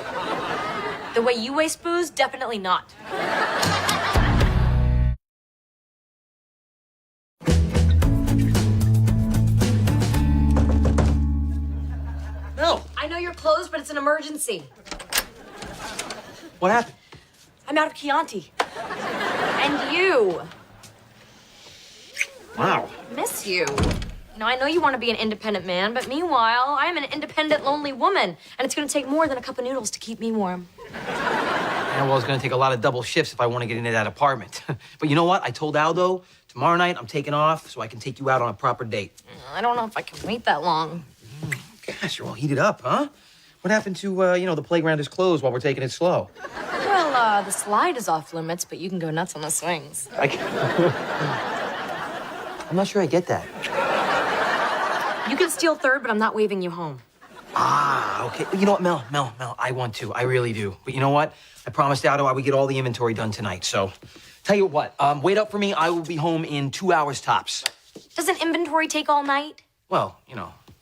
The way you waste booze, definitely not. No. I know you're closed, but it's an emergency. What happened? I'm out of Chianti. And you. Wow. Miss you. You know, I know you want to be an independent man, but meanwhile, I am an independent, lonely woman. And it's going to take more than a cup of noodles to keep me warm. Yeah, well, it's going to take a lot of double shifts if I want to get into that apartment. But you know what? I told Aldo, tomorrow night I'm taking off so I can take you out on a proper date. I don't know if I can wait that long. Gosh, you're all heated up, huh? What happened to, the playground is closed while we're taking it slow? Well, the slide is off limits, but you can go nuts on the swings. I'm not sure I get that. You can steal third, but I'm not waving you home. Ah, okay. You know what, Mel, I want to. I really do. But you know what? I promised Aldo I would get all the inventory done tonight, so... Tell you what, wait up for me. I will be home in 2 hours tops. Doesn't inventory take all night? Well,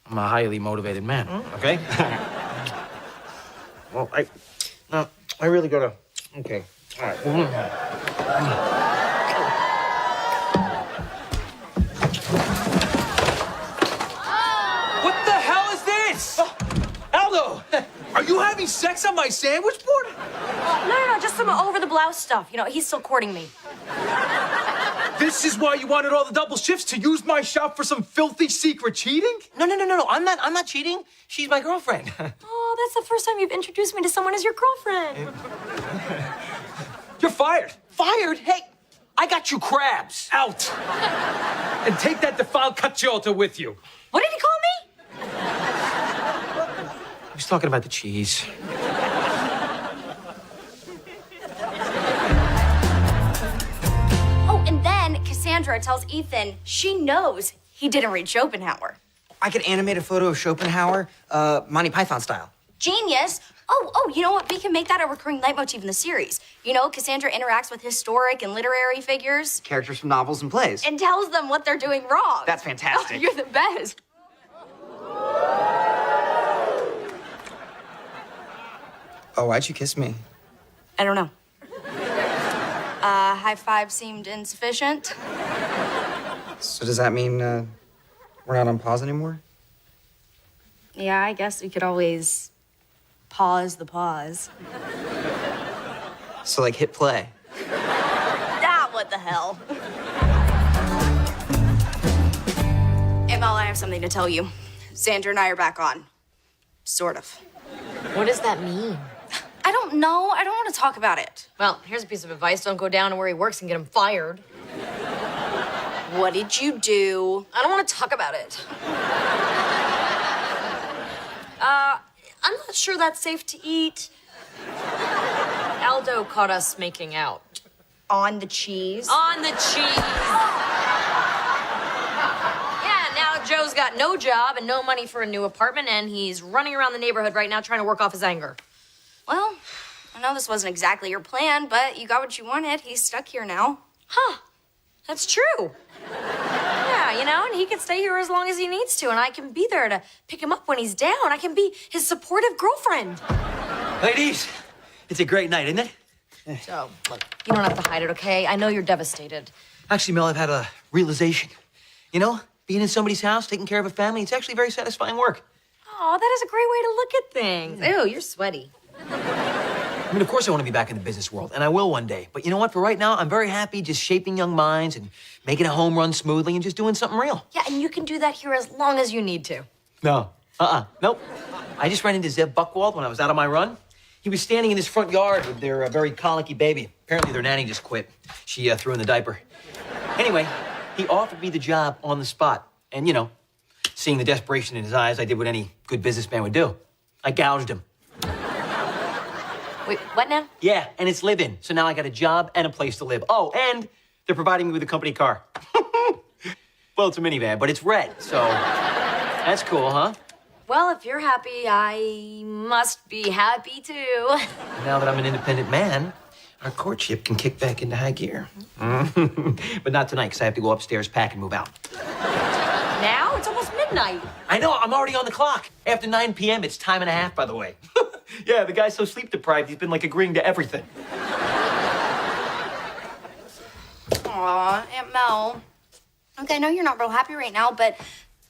I'm a highly motivated man, okay? Well, I really gotta... Okay, all right. What the hell is this? Aldo, are you having sex on my sandwich board? No, just some over-the-blouse stuff. You know, he's still courting me. This is why you wanted all the double shifts, to use my shop for some filthy secret cheating? No. I'm not cheating. She's my girlfriend. Oh, that's the first time you've introduced me to someone as your girlfriend. You're fired. Fired? Hey, I got you crabs. Out. And take that defiled caciota with you. What did he call me? He was talking about the cheese. Oh, and then Cassandra tells Ethan she knows he didn't read Schopenhauer. I could animate a photo of Schopenhauer, Monty Python style. Genius. Oh, you know what? We can make that a recurring leitmotif in the series. You know, Cassandra interacts with historic and literary figures. Characters from novels and plays. And tells them what they're doing wrong. That's fantastic. Oh, you're the best. Oh, why'd you kiss me? I don't know. High five seemed insufficient. So does that mean we're not on pause anymore? Yeah, I guess we could always pause the pause. So, like, hit play. Ah, what the hell? Hey, Mel, I have something to tell you. Xander and I are back on. Sort of. What does that mean? I don't know. I don't want to talk about it. Well, here's a piece of advice. Don't go down to where he works and get him fired. What did you do? I don't want to talk about it. I'm not sure that's safe to eat. Aldo caught us making out. On the cheese? On the cheese. Yeah, now Joe's got no job and no money for a new apartment, and he's running around the neighborhood right now trying to work off his anger. Well, I know this wasn't exactly your plan, but you got what you wanted. He's stuck here now. Huh. That's true. Yeah, and he can stay here as long as he needs to, and I can be there to pick him up when he's down. I can be his supportive girlfriend. Ladies, it's a great night, isn't it? So, look, you don't have to hide it, okay? I know you're devastated. Actually, Mel, I've had a realization. Being in somebody's house, taking care of a family, it's actually very satisfying work. Oh, that is a great way to look at things. Ew, you're sweaty. I mean, of course I want to be back in the business world, and I will one day. But you know what? For right now, I'm very happy just shaping young minds and making a home run smoothly and just doing something real. Yeah, and you can do that here as long as you need to. No. Nope. I just ran into Zev Buchwald when I was out on my run. He was standing in his front yard with their very colicky baby. Apparently their nanny just quit. She threw in the diaper. Anyway, he offered me the job on the spot. And, seeing the desperation in his eyes, I did what any good businessman would do. I gouged him. Wait, what now? Yeah, and it's live-in. So now I got a job and a place to live. Oh, and they're providing me with a company car. Well, it's a minivan, but it's red, so that's cool, huh? Well, if you're happy, I must be happy too. Now that I'm an independent man, our courtship can kick back into high gear. But not tonight, because I have to go upstairs, pack, and move out. Now? It's almost midnight. I know, I'm already on the clock. After 9 p.m., it's time and a half, by the way. Yeah, the guy's so sleep-deprived, he's been, agreeing to everything. Aw, Aunt Mel. Look, I know you're not real happy right now, but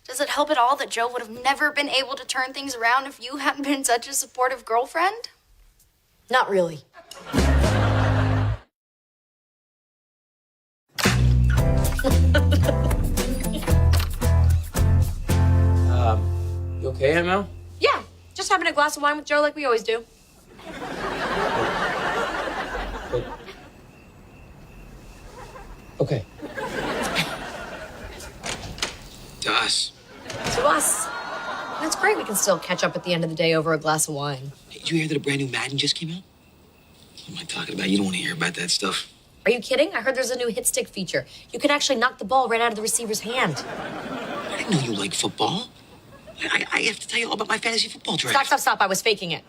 Does it help at all that Joe would have never been able to turn things around if you hadn't been such a supportive girlfriend? Not really. You okay, ML? Yeah, just having a glass of wine with Joe like we always do. Okay. To us. To us. That's great. We can still catch up at the end of the day over a glass of wine. Did you hear that a brand new Madden just came out? What am I talking about? You don't want to hear about that stuff. Are you kidding? I heard there's a new hit stick feature. You can actually knock the ball right out of the receiver's hand. I didn't know you liked football. I have to tell you all about my fantasy football draft. Stop. I was faking it.